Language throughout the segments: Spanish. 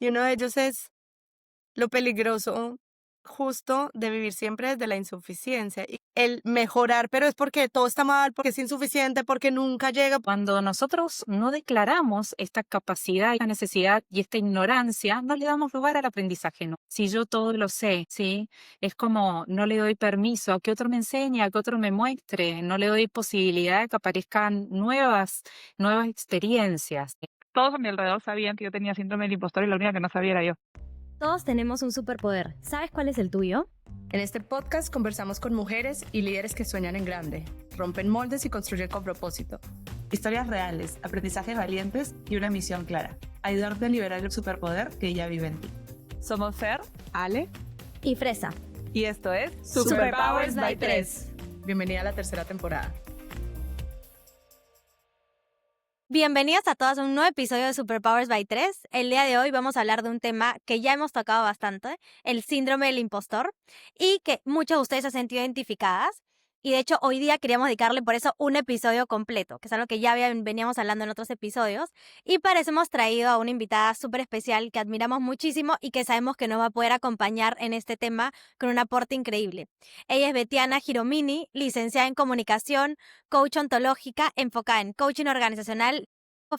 Y uno de ellos es lo peligroso justo de vivir siempre desde la insuficiencia y el mejorar, pero es porque todo está mal, porque es insuficiente, porque nunca llega. Cuando nosotros no declaramos esta capacidad, esta necesidad y esta ignorancia, no le damos lugar al aprendizaje, ¿no? Si yo todo lo sé, ¿sí? Es como no le doy permiso a que otro me enseñe, a que otro me muestre, no le doy posibilidad de que aparezcan nuevas experiencias. Todos a mi alrededor sabían que yo tenía síndrome del impostor y la única que no sabía era yo. Todos tenemos un superpoder. ¿Sabes cuál es el tuyo? En este podcast conversamos con mujeres y líderes que sueñan en grande, rompen moldes y construyen con propósito. Historias reales, aprendizajes valientes y una misión clara: ayudarte a liberar el superpoder que ya vive en ti. Somos Fer, Ale, Y Fresa. y esto es Superpowers by 3. Bienvenida a la tercera temporada. Bienvenidos a todas a un nuevo episodio de Superpowers by 3. El día de hoy vamos a hablar de un tema que ya hemos tocado bastante, el síndrome del impostor, y que muchas de ustedes se han sentido identificadas. Y de hecho, hoy día queríamos dedicarle por eso un episodio completo, que es algo que ya veníamos hablando en otros episodios. Y para eso hemos traído a una invitada súper especial que admiramos muchísimo y que sabemos que nos va a poder acompañar en este tema con un aporte increíble. Ella es Betiana Giromini, licenciada en comunicación, coach ontológica enfocada en coaching organizacional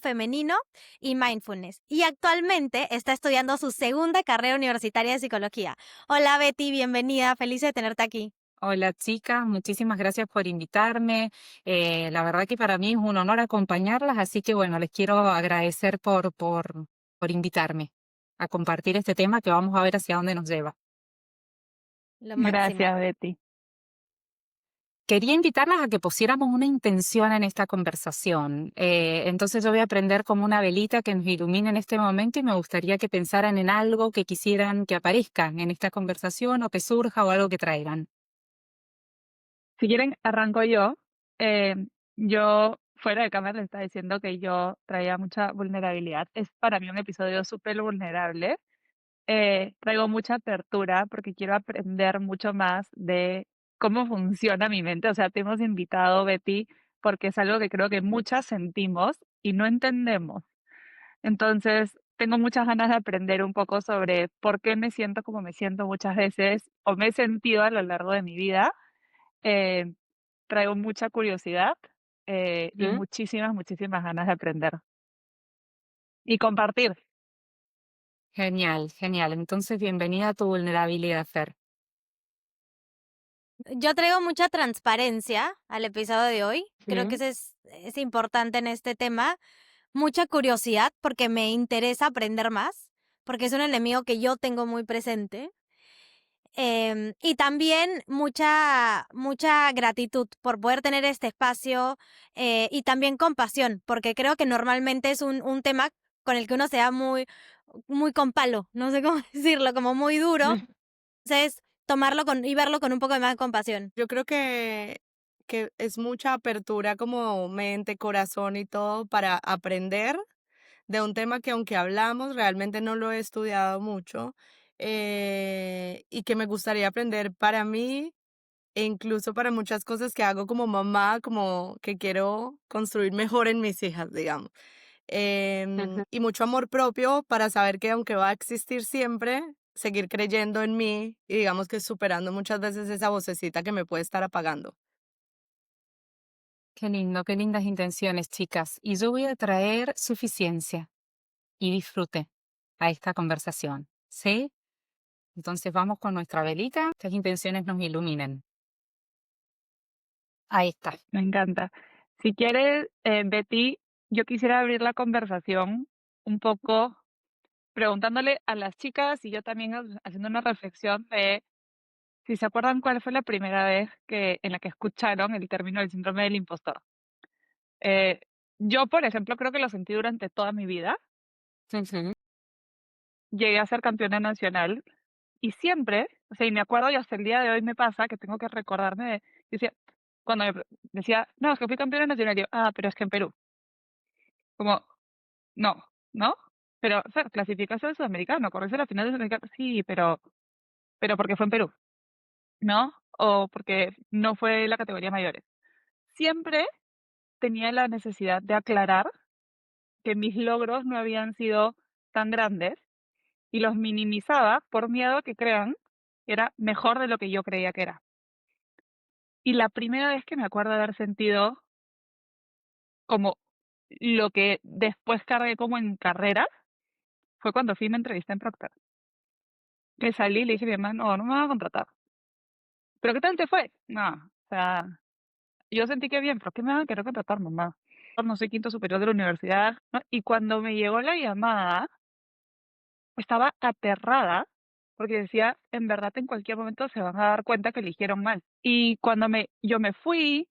femenino y mindfulness. Y actualmente está estudiando su segunda carrera universitaria de psicología. Hola Betty, bienvenida, feliz de tenerte aquí. Hola chicas, muchísimas gracias por invitarme. La verdad que para mí es un honor acompañarlas, así que bueno, les quiero agradecer por invitarme a compartir este tema que vamos a ver hacia dónde nos lleva. Lo máximo. Gracias, Betty. Quería invitarlas a que pusiéramos una intención en esta conversación. Entonces yo voy a prender como una velita que nos ilumine en este momento y me gustaría que pensaran en algo que quisieran que aparezca en esta conversación o que surja o algo que traigan. Si quieren, arranco yo. Eh, yo, fuera de cámara, les estaba diciendo que yo traía mucha vulnerabilidad. Es para mí un episodio súper vulnerable. Traigo mucha apertura porque quiero aprender mucho más de cómo funciona mi mente. O sea, te hemos invitado, Betty, porque es algo que creo que muchas sentimos y no entendemos. Entonces, tengo muchas ganas de aprender un poco sobre por qué me siento como me siento muchas veces o me he sentido a lo largo de mi vida. Eh, Traigo mucha curiosidad y muchísimas ganas de aprender y compartir. Genial, genial. Entonces, bienvenida a tu vulnerabilidad, Fer. Yo traigo mucha transparencia al episodio de hoy. Creo que Ujú. eso es importante en este tema. Mucha curiosidad porque me interesa aprender más, porque es un enemigo que yo tengo muy presente. Y también mucha gratitud por poder tener este espacio y también compasión, porque creo que normalmente es un tema con el que uno se da muy con palo, no sé cómo decirlo, como muy duro. Entonces, tomarlo y verlo con un poco de más compasión. Yo creo que es mucha apertura como mente, corazón y todo para aprender de un tema que aunque hablamos, realmente no lo he estudiado mucho, y que me gustaría aprender para mí e incluso para muchas cosas que hago como mamá, como que quiero construir mejor en mis hijas, digamos. Ujú. Y mucho amor propio para saber que aunque va a existir siempre, seguir creyendo en mí y digamos que superando muchas veces esa vocecita que me puede estar apagando. Qué lindo, qué lindas intenciones, chicas. Y yo voy a traer suficiencia y disfrute a esta conversación, ¿sí? Entonces vamos con nuestra velita, estas intenciones nos iluminen. Ahí está. Me encanta. Si quieres, Betty, yo quisiera abrir la conversación un poco preguntándole a las chicas y yo también haciendo una reflexión de si se acuerdan cuál fue la primera vez en la que escucharon el término del síndrome del impostor. Eh, yo, por ejemplo, creo que lo sentí durante toda mi vida. Ujú. Llegué a ser campeona nacional y siempre, o sea, y me acuerdo y hasta el día de hoy me pasa que tengo que recordarme decía, cuando decía, no, es que fui campeona nacional, yo, pero es que en Perú, como, no, ¿no? Pero, o sea, clasificación sudamericano, correrse la final de sudamericano, sí, pero porque fue en Perú, ¿no? O porque no fue la categoría mayores. Siempre tenía la necesidad de aclarar que mis logros no habían sido tan grandes y los minimizaba por miedo a que crean que era mejor de lo que yo creía que era. Y la primera vez que me acuerdo de haber sentido como lo que después cargué como en carrera fue cuando fui y me entrevisté en Procter. Que salí y le dije a mi mamá, no, no me van a contratar. ¿Pero qué tal te fue? No, o sea, yo sentí que bien, pero ¿qué me van a querer contratar, mamá? No soy quinto superior de la universidad, ¿no? Y cuando me llegó la llamada, estaba aterrada porque decía, en verdad en cualquier momento se van a dar cuenta que eligieron mal. Y cuando yo me fui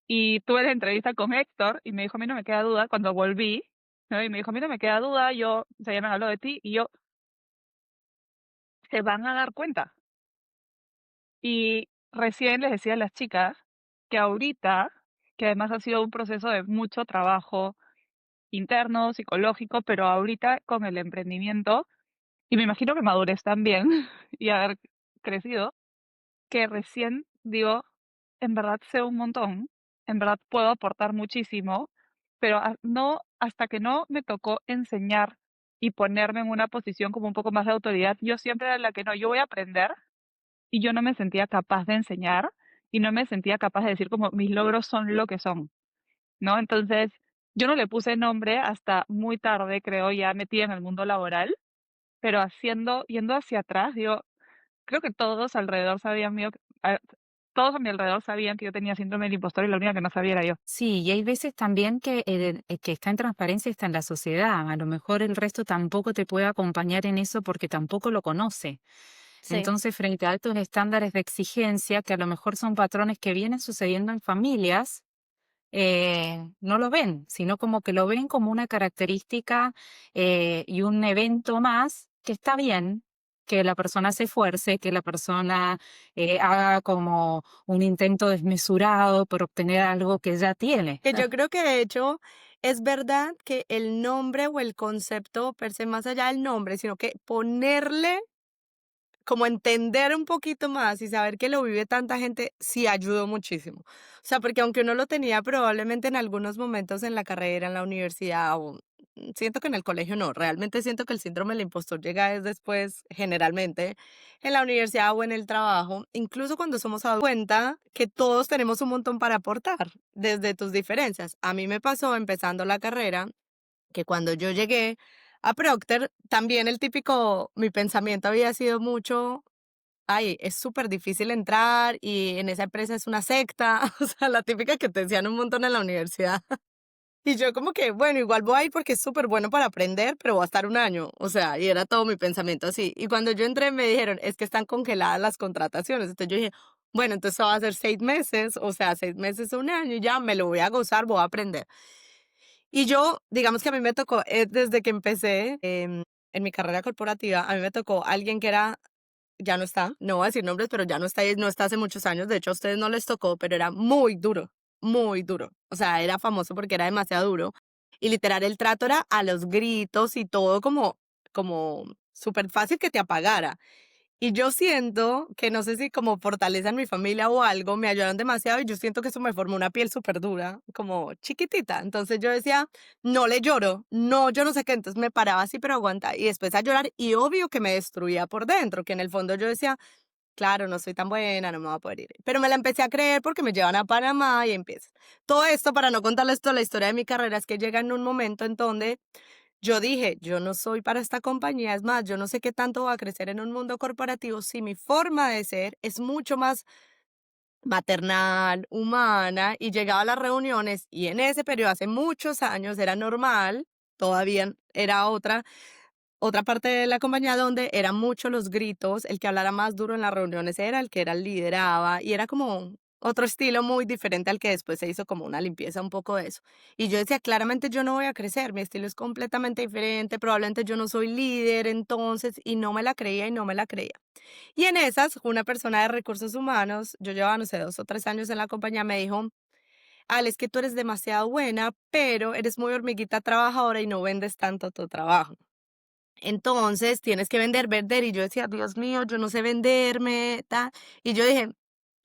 y tuve la entrevista con Héctor y me dijo, a mí no me queda duda, cuando volví, ¿no? Y me dijo, a mí no me queda duda, yo, o sea, ya me habló de ti y yo, se van a dar cuenta. Y recién les decía a las chicas que ahorita, que además ha sido un proceso de mucho trabajo interno, psicológico, pero ahorita con el emprendimiento, y me imagino que madurez también, y haber crecido, que recién digo, en verdad sé un montón, en verdad puedo aportar muchísimo, pero no, hasta que no me tocó enseñar y ponerme en una posición como un poco más de autoridad, yo siempre era la que no, yo voy a aprender y yo no me sentía capaz de enseñar y no me sentía capaz de decir como mis logros son lo que son, ¿no? Entonces, yo no le puse nombre hasta muy tarde, creo, ya metida en el mundo laboral, pero yendo hacia atrás, digo, creo que todos alrededor sabían mío, todos a mi alrededor sabían que yo tenía síndrome del impostor y la única que no sabía era yo. Sí, y hay veces también que el que está en transparencia está en la sociedad. A lo mejor el resto tampoco te puede acompañar en eso porque tampoco lo conoce. Sí. Entonces, frente a altos estándares de exigencia, que a lo mejor son patrones que vienen sucediendo en familias, no lo ven, sino como que lo ven como una característica y un evento más que está bien, que la persona se esfuerce, que la persona haga como un intento desmesurado por obtener algo que ya tiene. Que yo creo que de hecho es verdad que el nombre o el concepto per se, más allá del nombre, sino que ponerle, como entender un poquito más y saber que lo vive tanta gente, sí ayudó muchísimo. O sea, porque aunque uno lo tenía probablemente en algunos momentos en la carrera, en la universidad, o siento que en el colegio no, realmente siento que el síndrome del impostor llega es después, generalmente, en la universidad o en el trabajo, incluso cuando somos adultos, cuenta que todos tenemos un montón para aportar, desde tus diferencias. A mí me pasó empezando la carrera que cuando yo llegué a Procter, también mi pensamiento había sido mucho, ay, es súper difícil entrar y en esa empresa es una secta, o sea, la típica que te decían un montón en la universidad. Y yo como que, bueno, igual voy a ir porque es súper bueno para aprender, pero voy a estar un año, o sea, y era todo mi pensamiento así. Y cuando yo entré me dijeron, es que están congeladas las contrataciones. Entonces yo dije, bueno, entonces va a ser 6 meses, o sea, 6 meses o un año y ya me lo voy a gozar, voy a aprender. Y yo, digamos que a mí me tocó, desde que empecé en mi carrera corporativa, a mí me tocó alguien que era, ya no está, no voy a decir nombres, pero ya no está, no está hace muchos años, de hecho a ustedes no les tocó, pero era muy duro, muy duro. O sea, era famoso porque era demasiado duro. Y literal el trato era a los gritos y todo como súper fácil que te apagara. Y yo siento que no sé si como fortaleza en mi familia o algo, me ayudaron demasiado y yo siento que eso me formó una piel súper dura, como chiquitita. Entonces yo decía, no le lloro, no, yo no sé qué. Entonces me paraba así, pero aguanta. Y después a llorar y obvio que me destruía por dentro, que en el fondo yo decía, claro, no soy tan buena, no me voy a poder ir. Pero me la empecé a creer porque me llevan a Panamá y empieza. Todo esto, para no contarles toda la historia de mi carrera, es que llega en un momento en donde yo dije, yo no soy para esta compañía, es más, yo no sé qué tanto va a crecer en un mundo corporativo si mi forma de ser es mucho más maternal, humana, y llegaba a las reuniones y en ese periodo, hace muchos años, era normal, todavía era otra parte de la compañía donde eran muchos los gritos, el que hablara más duro en las reuniones era el que lideraba y era como otro estilo muy diferente al que después se hizo como una limpieza un poco de eso. Y yo decía, claramente yo no voy a crecer, mi estilo es completamente diferente, probablemente yo no soy líder entonces, y no me la creía y no me la creía. Y en esas, una persona de recursos humanos, yo llevaba, no sé, 2 o 3 años en la compañía, me dijo, Ale, es que tú eres demasiado buena, pero eres muy hormiguita trabajadora y no vendes tanto tu trabajo. Entonces tienes que vender, vender. Y yo decía, Dios mío, yo no sé venderme, tal. Y yo dije,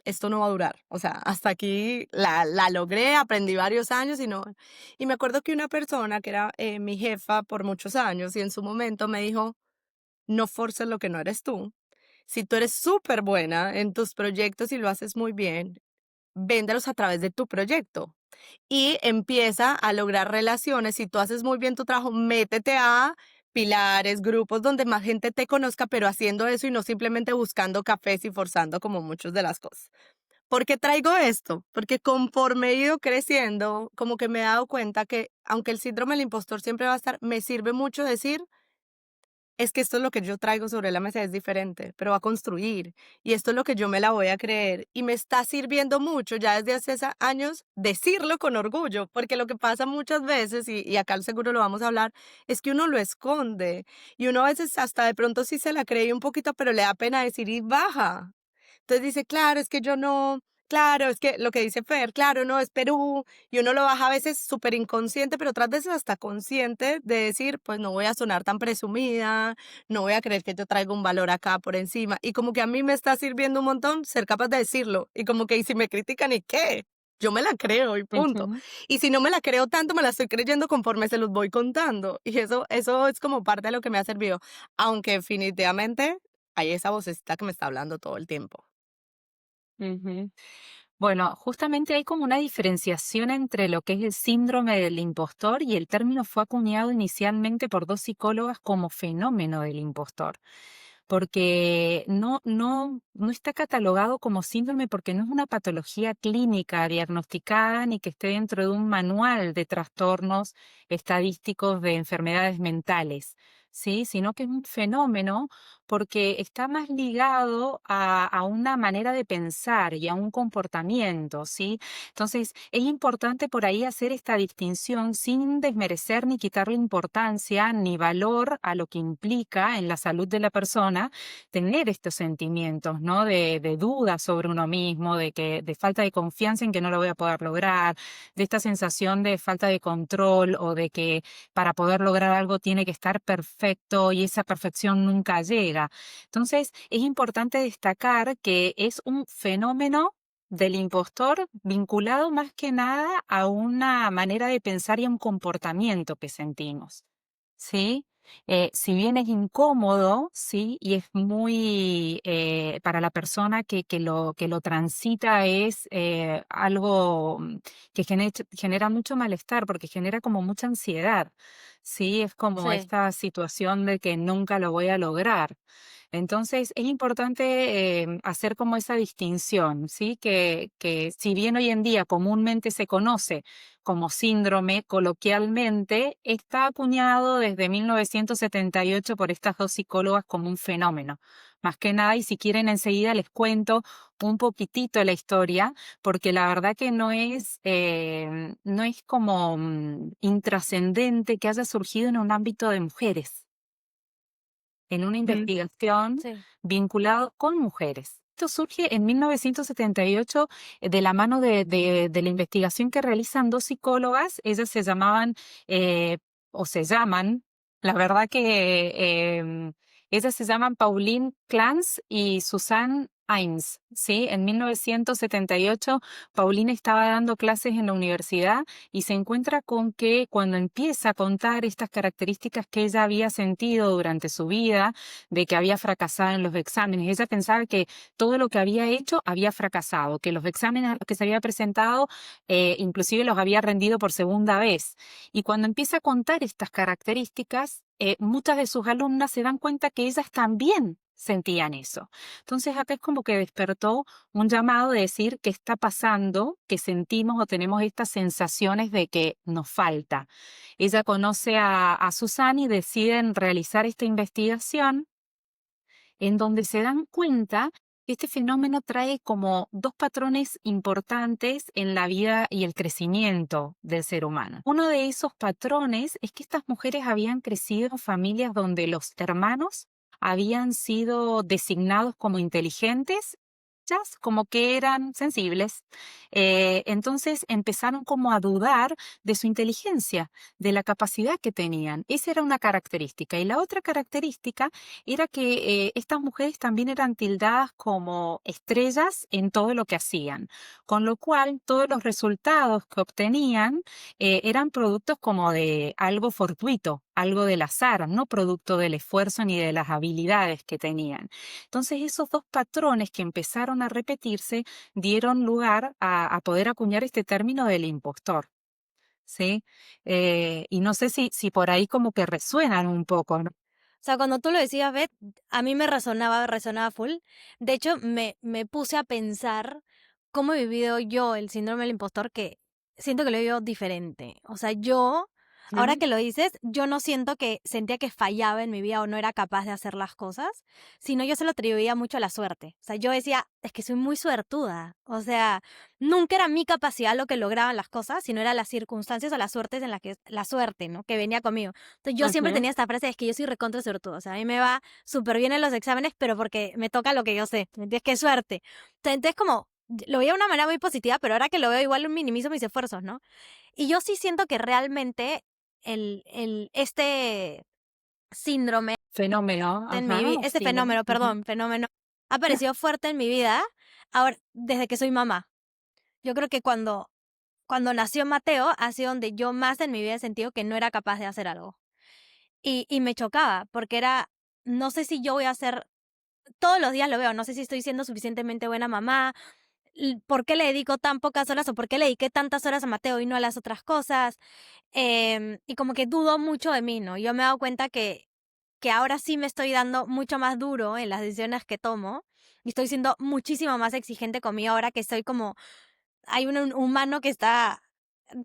esto no va a durar. O sea, hasta aquí la logré, aprendí varios años y no. Y me acuerdo que una persona que era mi jefa por muchos años y en su momento me dijo, no forces lo que no eres tú. Si tú eres súper buena en tus proyectos y lo haces muy bien, véndelos a través de tu proyecto y empieza a lograr relaciones. Si tú haces muy bien tu trabajo, métete a pilares, grupos donde más gente te conozca, pero haciendo eso y no simplemente buscando cafés y forzando como muchas de las cosas. ¿Por qué traigo esto? Porque conforme he ido creciendo, como que me he dado cuenta que aunque el síndrome del impostor siempre va a estar, me sirve mucho decir, es que esto es lo que yo traigo sobre la mesa, es diferente, pero va a construir. Y esto es lo que yo me la voy a creer. Y me está sirviendo mucho ya desde hace años decirlo con orgullo, porque lo que pasa muchas veces, y acá seguro lo vamos a hablar, es que uno lo esconde. Y uno a veces hasta de pronto sí se la cree un poquito, pero le da pena decir y baja. Entonces dice, claro, es que yo no, claro, es que lo que dice Fer, claro, no, es Perú, y uno lo baja a veces súper inconsciente, pero otras veces hasta consciente de decir, pues no voy a sonar tan presumida, no voy a creer que yo traigo un valor acá por encima, y como que a mí me está sirviendo un montón ser capaz de decirlo, y como que y si me critican, ¿y qué? Yo me la creo y punto. Ujú. Y si no me la creo tanto, me la estoy creyendo conforme se los voy contando. Y eso es como parte de lo que me ha servido. Aunque definitivamente hay esa vocecita que me está hablando todo el tiempo. Ujú. Bueno, justamente hay como una diferenciación entre lo que es el síndrome del impostor y el término fue acuñado inicialmente por dos psicólogas como fenómeno del impostor, porque no está catalogado como síndrome porque no es una patología clínica diagnosticada ni que esté dentro de un manual de trastornos estadísticos de enfermedades mentales. Sí, sino que es un fenómeno porque está más ligado a una manera de pensar y a un comportamiento, ¿sí? Entonces, es importante por ahí hacer esta distinción sin desmerecer ni quitarle importancia ni valor a lo que implica en la salud de la persona tener estos sentimientos, ¿no? De duda sobre uno mismo, de falta de confianza en que no lo voy a poder lograr, de esta sensación de falta de control o de que para poder lograr algo tiene que estar perfecto y esa perfección nunca llega. Entonces, es importante destacar que es un fenómeno del impostor vinculado más que nada a una manera de pensar y a un comportamiento que sentimos, ¿sí? Si bien es incómodo, ¿sí? Y es muy, para la persona que lo transita es algo que genera mucho malestar porque genera como mucha ansiedad, ¿sí? Es como Sí. esta situación de que nunca lo voy a lograr. Entonces, es importante hacer como esa distinción, ¿sí? Que si bien hoy en día comúnmente se conoce como síndrome coloquialmente, está acuñado desde 1978 por estas dos psicólogas como un fenómeno. Más que nada, y si quieren enseguida les cuento un poquitito la historia, porque la verdad que no es como intrascendente que haya surgido en un ámbito de mujeres en una Mm, investigación Sí. vinculado con mujeres. Esto surge en 1978 de la mano de la investigación que realizan dos psicólogas. Ellas se llamaban, o se llaman, la verdad que ellas se llaman Pauline Clance y Susanne Imes, ¿sí? En 1978, Pauline estaba dando clases en la universidad y se encuentra con que cuando empieza a contar estas características que ella había sentido durante su vida, de que había fracasado en los exámenes, ella pensaba que todo lo que había hecho había fracasado, que los exámenes a los que se había presentado inclusive los había rendido por segunda vez. Y cuando empieza a contar estas características, muchas de sus alumnas se dan cuenta que ellas también sentían eso. Entonces acá es como que despertó un llamado de decir qué está pasando, que sentimos o tenemos estas sensaciones de que nos falta. Ella conoce a Susan y deciden realizar esta investigación en donde se dan cuenta que este fenómeno trae como dos patrones importantes en la vida y el crecimiento del ser humano. Uno de esos patrones es que estas mujeres habían crecido en familias donde los hermanos habían sido designados como inteligentes, ellas como que eran sensibles. Entonces empezaron como a dudar de su inteligencia, de la capacidad que tenían. Esa era una característica. Y la otra característica era que estas mujeres también eran tildadas como estrellas en todo lo que hacían, con lo cual todos los resultados que obtenían eran productos como de algo fortuito, algo del azar, no producto del esfuerzo ni de las habilidades que tenían. Entonces, esos dos patrones que empezaron a repetirse dieron lugar a poder acuñar este término del impostor, ¿sí? Y no sé si por ahí como que resuenan un poco, ¿no? O sea, cuando tú lo decías, Beth, a mí me resonaba full. De hecho, me puse a pensar cómo he vivido yo el síndrome del impostor, que siento que lo he vivido diferente. O sea, ahora Ujú. que lo dices, yo no siento que sentía que fallaba en mi vida o no era capaz de hacer las cosas, sino yo se lo atribuía mucho a la suerte. O sea, yo decía, es que soy muy suertuda. O sea, nunca era mi capacidad lo que lograban las cosas, sino eran las circunstancias o las suertes en las que, la suerte, ¿no? Que venía conmigo. Entonces yo siempre Ujú. tenía esta frase, es que yo soy recontra suertuda, o sea, a mí me va súper bien en los exámenes, pero porque me toca lo que yo sé, ¿me entiendes? Qué suerte. Entonces como, lo veía de una manera muy positiva, pero ahora que lo veo igual minimizo mis esfuerzos, ¿no? Y yo sí siento que realmente este síndrome Fenómeno, en mi ajá, vida, o este síndrome. fenómeno, Ujú. perdón, fenómeno, ha aparecido fuerte en mi vida ahora, desde que soy mamá. Yo creo que cuando nació Mateo, ha sido donde yo más en mi vida he sentido que no era capaz de hacer algo. Y me chocaba, porque era, no sé si yo voy a hacer, todos los días lo veo, no sé si estoy siendo suficientemente buena mamá, por qué le dedico tan pocas horas o por qué le dediqué tantas horas a Mateo y no a las otras cosas. Y como que dudo mucho de mí, ¿no? Yo me he dado cuenta que ahora sí me estoy dando mucho más duro en las decisiones que tomo y estoy siendo muchísimo más exigente conmigo ahora que soy como, hay un humano que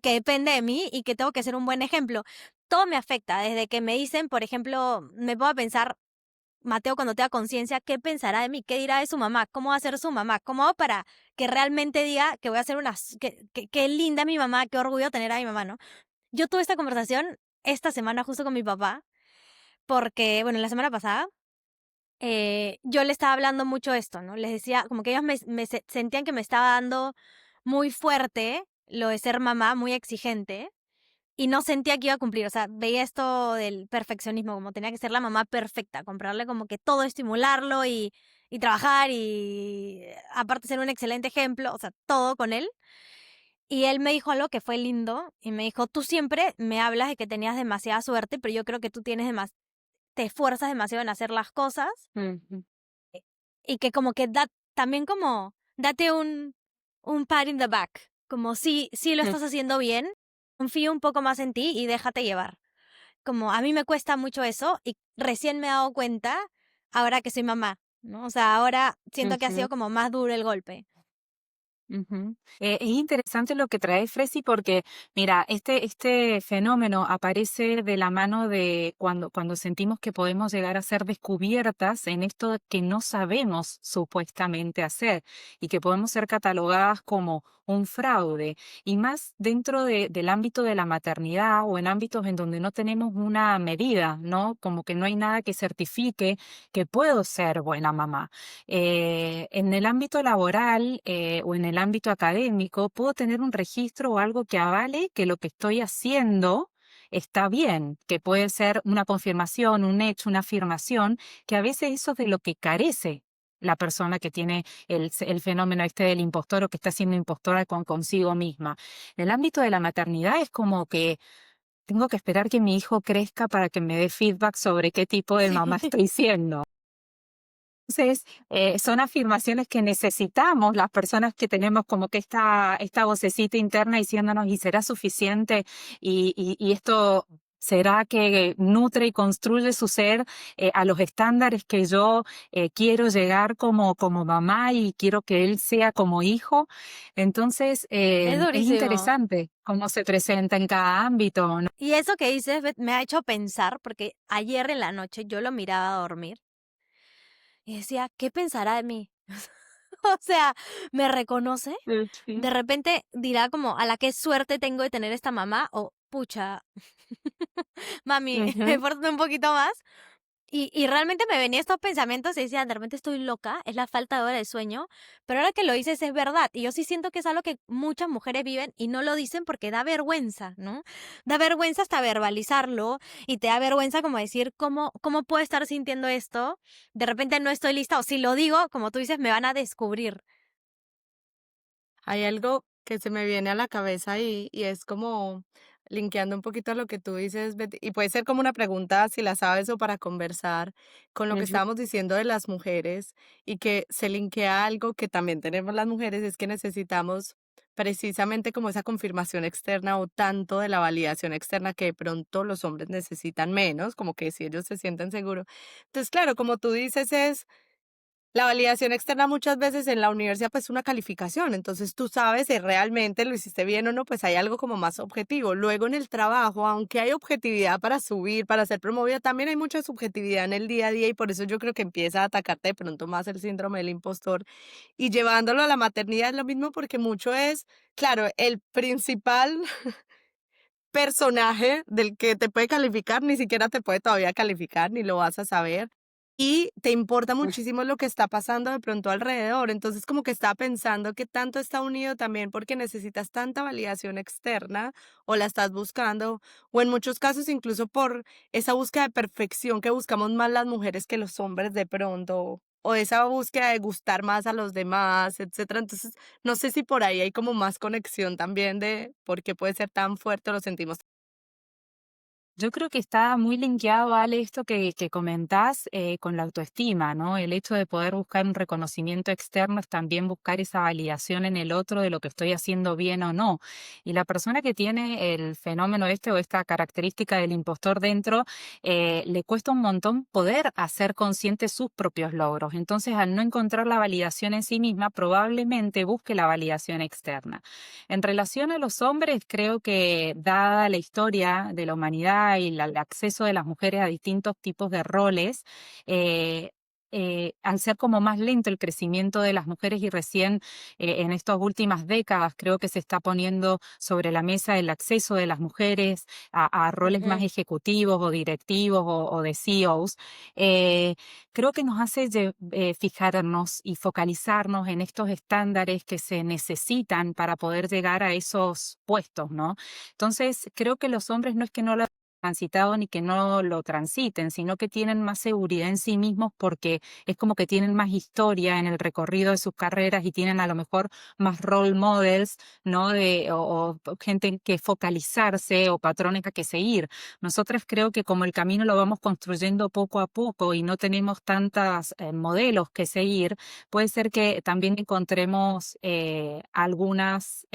depende de mí y que tengo que ser un buen ejemplo. Todo me afecta, desde que me dicen, por ejemplo, me pongo a pensar, Mateo, cuando tenga conciencia, ¿qué pensará de mí? ¿Qué dirá de su mamá? ¿Cómo va a ser su mamá? ¿Cómo hago para que realmente diga que voy a ser qué linda mi mamá, qué orgullo tener a mi mamá, ¿no? Yo tuve esta conversación esta semana justo con mi papá, porque, bueno, la semana pasada, yo le estaba hablando mucho esto, ¿no? Les decía, como que ellos sentían que me estaba dando muy fuerte lo de ser mamá, muy exigente, y no sentía que iba a cumplir. O sea, veía esto del perfeccionismo, como tenía que ser la mamá perfecta, comprarle como que todo, estimularlo y trabajar y aparte ser un excelente ejemplo, o sea, todo con él. Y él me dijo algo que fue lindo y me dijo, tú siempre me hablas de que tenías demasiada suerte, pero yo creo que tú tienes te esfuerzas demasiado en hacer las cosas Ujú. y que como que también como date un pat in the back, como si lo Mm. estás haciendo bien, confío un poco más en ti y déjate llevar. Como a mí me cuesta mucho eso y recién me he dado cuenta ahora que soy mamá, ¿no? O sea, ahora siento que ha sido Ujú. como más duro el golpe. Ujú. Es interesante lo que trae Fresi porque, mira, este fenómeno aparece de la mano de cuando sentimos que podemos llegar a ser descubiertas en esto que no sabemos supuestamente hacer y que podemos ser catalogadas como un fraude y más dentro del ámbito de la maternidad o en ámbitos en donde no tenemos una medida, ¿no? Como que no hay nada que certifique que puedo ser buena mamá. En el ámbito laboral o en el ámbito académico, puedo tener un registro o algo que avale que lo que estoy haciendo está bien, que puede ser una confirmación, un hecho, una afirmación, que a veces eso es de lo que carece la persona que tiene el fenómeno este del impostor o que está siendo impostora consigo misma. En el ámbito de la maternidad es como que tengo que esperar que mi hijo crezca para que me dé feedback sobre qué tipo de mamá Sí. estoy siendo. Entonces, son afirmaciones que necesitamos las personas que tenemos como que esta vocecita interna diciéndonos, ¿y será suficiente? Y esto será que nutre y construye su ser a los estándares que yo quiero llegar como mamá y quiero que él sea como hijo. Entonces, Es es durísimo. interesante cómo se presenta en cada ámbito, ¿no? Y eso que dices, Beth, me ha hecho pensar, porque ayer en la noche yo lo miraba a dormir y decía, ¿qué pensará de mí? O sea, ¿me reconoce? Sí. De repente dirá como, a la qué suerte tengo de tener esta mamá, o pucha, mami, Ujú. esfuérzate un poquito más. Y realmente me venían estos pensamientos y decía, de repente estoy loca, es la falta de hora de sueño, pero ahora que lo dices es verdad. Y yo sí siento que es algo que muchas mujeres viven y no lo dicen porque da vergüenza, ¿no? Da vergüenza hasta verbalizarlo y te da vergüenza como decir, ¿cómo puedo estar sintiendo esto? De repente no estoy lista o si lo digo, como tú dices, me van a descubrir. Hay algo que se me viene a la cabeza y es como linkeando un poquito a lo que tú dices, Betty, y puede ser como una pregunta si la sabes o para conversar con lo que Ujú. estábamos diciendo de las mujeres y que se linkea a algo que también tenemos las mujeres, es que necesitamos precisamente como esa confirmación externa o tanto de la validación externa que de pronto los hombres necesitan menos, como que si ellos se sienten seguros. Entonces, claro, como tú dices, es la validación externa muchas veces en la universidad, pues, una calificación, entonces tú sabes si realmente lo hiciste bien o no, pues hay algo como más objetivo. Luego en el trabajo, aunque hay objetividad para subir, para ser promovida, también hay mucha subjetividad en el día a día y por eso yo creo que empieza a atacarte de pronto más el síndrome del impostor. Y llevándolo a la maternidad es lo mismo porque mucho es, claro, el principal personaje del que te puede calificar, ni siquiera te puede todavía calificar, ni lo vas a saber. Y te importa muchísimo lo que está pasando de pronto alrededor. Entonces, como que estaba pensando que tanto está unido también porque necesitas tanta validación externa o la estás buscando, o en muchos casos incluso por esa búsqueda de perfección que buscamos más las mujeres que los hombres de pronto, o esa búsqueda de gustar más a los demás, etcétera. Entonces, no sé si por ahí hay como más conexión también de por qué puede ser tan fuerte o lo sentimos. Yo creo que está muy linkeado, Ale, esto que comentás con la autoestima, ¿no? El hecho de poder buscar un reconocimiento externo es también buscar esa validación en el otro de lo que estoy haciendo bien o no. Y la persona que tiene el fenómeno este o esta característica del impostor dentro, le cuesta un montón poder hacer consciente sus propios logros. Entonces, al no encontrar la validación en sí misma, probablemente busque la validación externa. En relación a los hombres, creo que dada la historia de la humanidad y el acceso de las mujeres a distintos tipos de roles, eh, al ser como más lento el crecimiento de las mujeres y recién en estas últimas décadas creo que se está poniendo sobre la mesa el acceso de las mujeres a roles más Ujú. ejecutivos o directivos o de CEOs, creo que nos hace fijarnos y focalizarnos en estos estándares que se necesitan para poder llegar a esos puestos, ¿no? Entonces, creo que los hombres no es que no lo han transitado ni que no lo transiten, sino que tienen más seguridad en sí mismos porque es como que tienen más historia en el recorrido de sus carreras y tienen a lo mejor más role models, ¿no? O gente en que focalizarse o patrones a que seguir. Nosotras creo que como el camino lo vamos construyendo poco a poco y no tenemos tantos modelos que seguir, puede ser que también encontremos algunas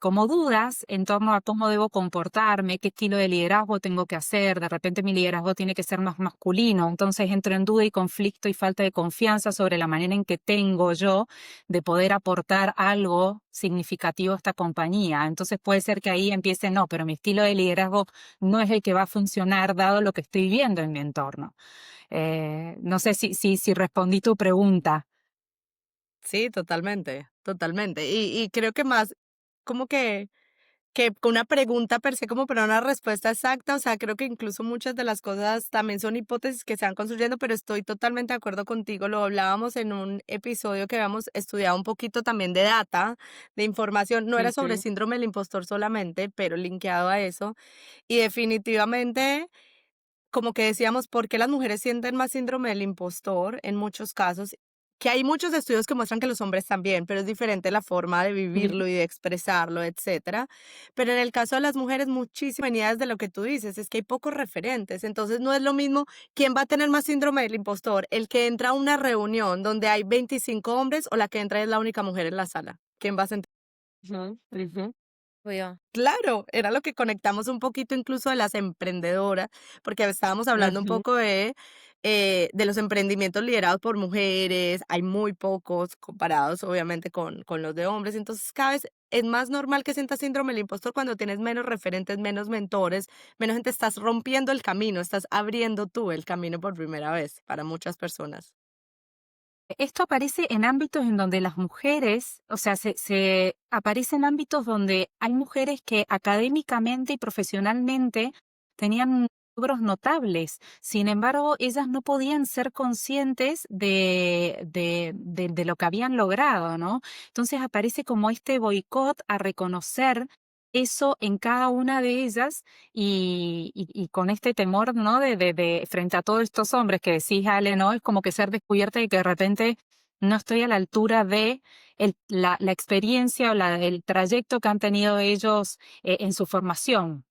como dudas en torno a cómo debo comportarme, qué estilo de liderazgo tengo que hacer, de repente mi liderazgo tiene que ser más masculino, entonces entro en duda y conflicto y falta de confianza sobre la manera en que tengo yo de poder aportar algo significativo a esta compañía. Entonces puede ser que ahí empiece, no, pero mi estilo de liderazgo no es el que va a funcionar dado lo que estoy viendo en mi entorno. No sé si respondí tu pregunta. Sí, totalmente, totalmente. Y creo que más como que con una pregunta per se como para una respuesta exacta, o sea, creo que incluso muchas de las cosas también son hipótesis que se van construyendo, pero estoy totalmente de acuerdo contigo. Lo hablábamos en un episodio que habíamos estudiado un poquito también de data, de información. No era sobre Ujú. síndrome del impostor solamente, pero linkeado a eso. Y definitivamente como que decíamos, ¿por qué las mujeres sienten más síndrome del impostor en muchos casos? Que hay muchos estudios que muestran que los hombres también, pero es diferente la forma de Ujú. vivirlo y de expresarlo, etcétera. Pero en el caso de las mujeres, muchísimo venía desde lo que tú dices, es que hay pocos referentes. Entonces no es lo mismo quién va a tener más síndrome del impostor, el que entra a una reunión donde hay 25 hombres o la que entra es la única mujer en la sala. ¿Quién va a sentir? Ujú, ujú. Obvio. Claro, era lo que conectamos un poquito incluso de las emprendedoras, porque estábamos hablando un Ujú. poco de los emprendimientos liderados por mujeres, hay muy pocos comparados obviamente con los de hombres, entonces cada vez es más normal que sientas síndrome del impostor cuando tienes menos referentes, menos mentores, menos gente, estás rompiendo el camino, estás abriendo tú el camino por primera vez para muchas personas. Esto aparece en ámbitos en donde las mujeres, o sea, se aparece en ámbitos donde hay mujeres que académicamente y profesionalmente tenían logros notables. Sin embargo, ellas no podían ser conscientes de lo que habían logrado, ¿no? Entonces aparece como este boicot a reconocer eso en cada una de ellas y con este temor, ¿no? De frente a todos estos hombres que decís, Ale, ¿no? Es como que ser descubierta y que de repente no estoy a la altura de la experiencia o el trayecto que han tenido ellos en su formación.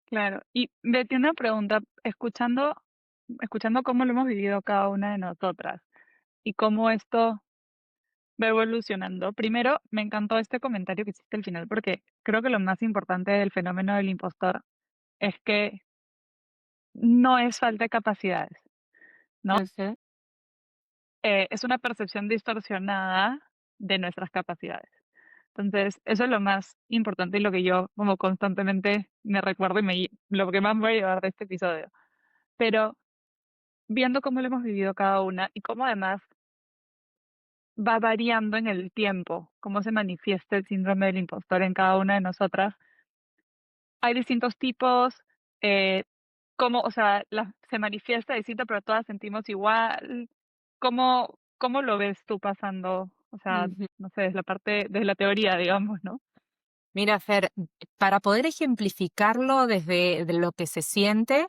Claro. Y Betty, una pregunta, escuchando cómo lo hemos vivido cada una de nosotras y cómo esto va evolucionando. Primero, me encantó este comentario que hiciste al final, porque creo que lo más importante del fenómeno del impostor es que no es falta de capacidades, ¿no? Ujú. Es una percepción distorsionada de nuestras capacidades. Entonces, eso es lo más importante y lo que yo como constantemente me recuerdo y lo que más voy a llevar de este episodio. Pero viendo cómo lo hemos vivido cada una y cómo además va variando en el tiempo, cómo se manifiesta el síndrome del impostor en cada una de nosotras, hay distintos tipos, eh, cómo, o sea, se manifiesta distinto, pero todas sentimos igual. ¿Cómo lo ves tú pasando? O sea, Ujú. no sé, es la parte de la teoría, digamos, ¿no? Mira, Fer, para poder ejemplificarlo desde de lo que se siente,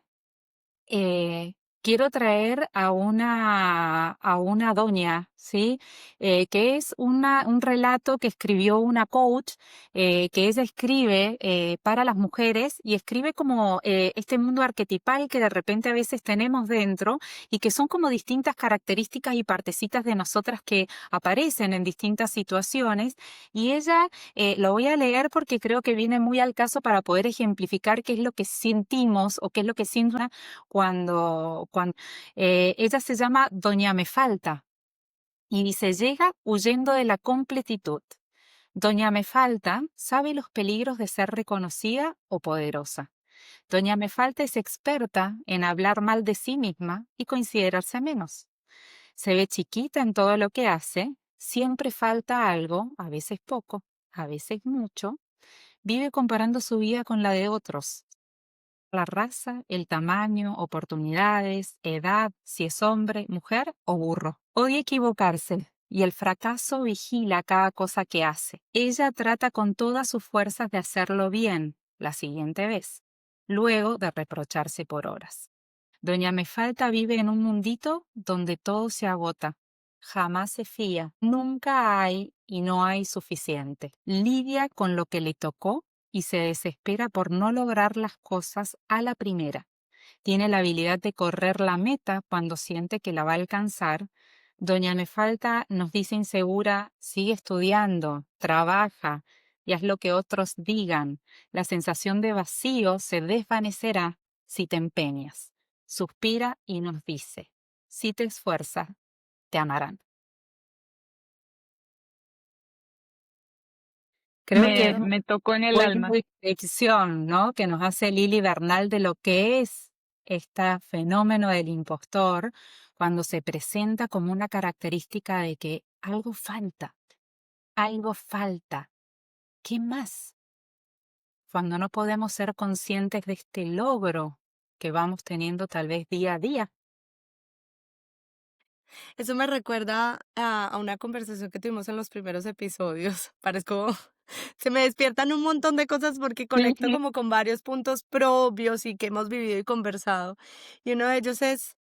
eh, quiero traer a una doña, ¿sí? Que es un relato que escribió una coach, que ella escribe para las mujeres y escribe como este mundo arquetipal que de repente a veces tenemos dentro y que son como distintas características y partecitas de nosotras que aparecen en distintas situaciones. Y ella, lo voy a leer porque creo que viene muy al caso para poder ejemplificar qué es lo que sentimos o qué es lo que siente cuando ella se llama Doña Me Falta y dice, llega huyendo de la completitud. Doña Me Falta sabe los peligros de ser reconocida o poderosa. Doña Me Falta es experta en hablar mal de sí misma y considerarse menos. Se ve chiquita en todo lo que hace, siempre falta algo, a veces poco, a veces mucho. Vive comparando su vida con la de otros, la raza, el tamaño, oportunidades, edad, si es hombre, mujer o burro. Odia equivocarse y el fracaso vigila cada cosa que hace. Ella trata con todas sus fuerzas de hacerlo bien la siguiente vez, luego de reprocharse por horas. Doña Mefalta vive en un mundito donde todo se agota. Jamás se fía, nunca hay y no hay suficiente. Lidia con lo que le tocó y se desespera por no lograr las cosas a la primera. Tiene la habilidad de correr la meta cuando siente que la va a alcanzar. Doña Mefalta nos dice insegura, sigue estudiando, trabaja y haz lo que otros digan. La sensación de vacío se desvanecerá si te empeñas. Suspira y nos dice, si te esfuerzas, te amarán. Creo que es Me tocó en el buena alma. descripción, ¿no? Que nos hace Lili Bernal de lo que es este fenómeno del impostor cuando se presenta como una característica de que algo falta, algo falta. ¿Qué más? Cuando no podemos ser conscientes de este logro que vamos teniendo tal vez día a día. Eso me recuerda a una conversación que tuvimos en los primeros episodios. Parezco, se me despiertan un montón de cosas porque conecto Ujú, como con varios puntos propios y que hemos vivido y conversado. Y uno de ellos es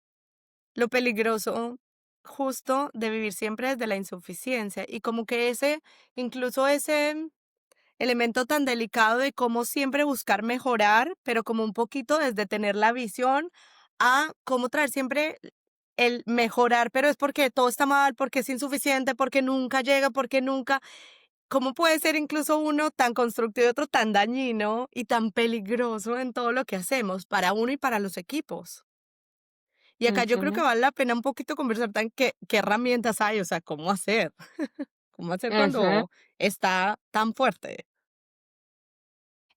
lo peligroso justo de vivir siempre desde la insuficiencia y como que incluso ese elemento tan delicado de cómo siempre buscar mejorar, pero como un poquito desde tener la visión a cómo traer siempre el mejorar, pero es porque todo está mal, porque es insuficiente, porque nunca llega, porque nunca. ¿Cómo puede ser incluso uno tan constructivo y otro tan dañino y tan peligroso en todo lo que hacemos para uno y para los equipos? Y acá yo creo que ujú, vale la pena un poquito conversar qué herramientas hay, o sea, cómo hacer, cómo hacer ujú. cuando está tan fuerte.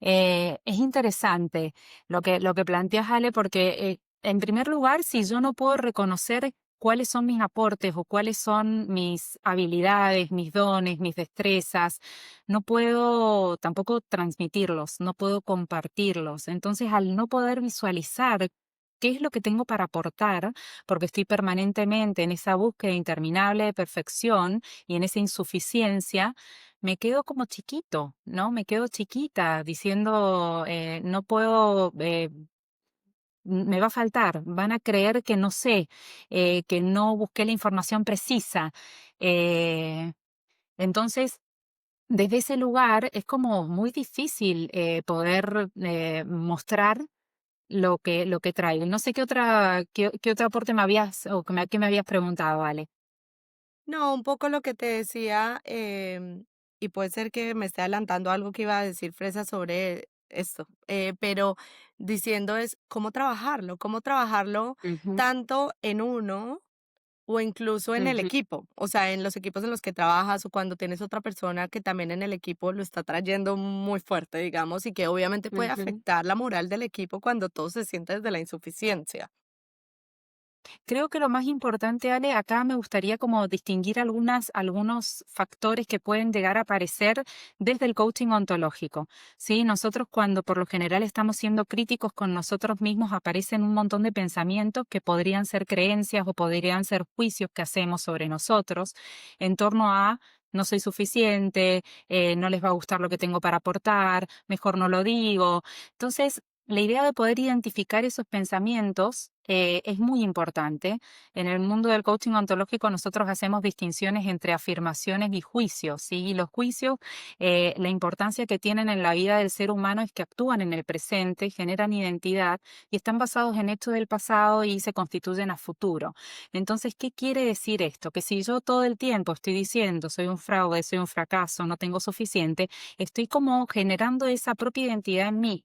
Es interesante lo que planteas, Ale, porque en primer lugar, si yo no puedo reconocer cuáles son mis aportes o cuáles son mis habilidades, mis dones, mis destrezas, no puedo tampoco transmitirlos, no puedo compartirlos. Entonces, al no poder visualizar qué es lo que tengo para aportar, porque estoy permanentemente en esa búsqueda interminable de perfección y en esa insuficiencia, me quedo como chiquito, ¿no? Me quedo chiquita diciendo, no puedo me va a faltar, van a creer que no sé, que no busqué la información precisa. Eh, entonces, desde ese lugar es como muy difícil poder mostrar lo que traigo. No sé qué otro aporte me habías, o que me habías preguntado, Ale. No, un poco lo que te decía, y puede ser que me esté adelantando algo que iba a decir Fresa sobre esto, pero diciendo es cómo trabajarlo Ujú, tanto en uno o incluso en el ujú, equipo, o sea, en los equipos en los que trabajas o cuando tienes otra persona que también en el equipo lo está trayendo muy fuerte, digamos, y que obviamente puede ujú. afectar la moral del equipo cuando todo se siente desde la insuficiencia. Creo que lo más importante, Ale, acá me gustaría como distinguir algunos factores que pueden llegar a aparecer desde el coaching ontológico. ¿Sí? Nosotros cuando por lo general estamos siendo críticos con nosotros mismos, aparecen un montón de pensamientos que podrían ser creencias o podrían ser juicios que hacemos sobre nosotros en torno a no soy suficiente, no les va a gustar lo que tengo para aportar, mejor no lo digo. Entonces, la idea de poder identificar esos pensamientos es muy importante. En el mundo del coaching ontológico nosotros hacemos distinciones entre afirmaciones y juicios, ¿sí? Y los juicios, la importancia que tienen en la vida del ser humano es que actúan en el presente, generan identidad y están basados en hechos del pasado y se constituyen a futuro. Entonces, ¿qué quiere decir esto? Que si yo todo el tiempo estoy diciendo soy un fraude, soy un fracaso, no tengo suficiente, estoy como generando esa propia identidad en mí.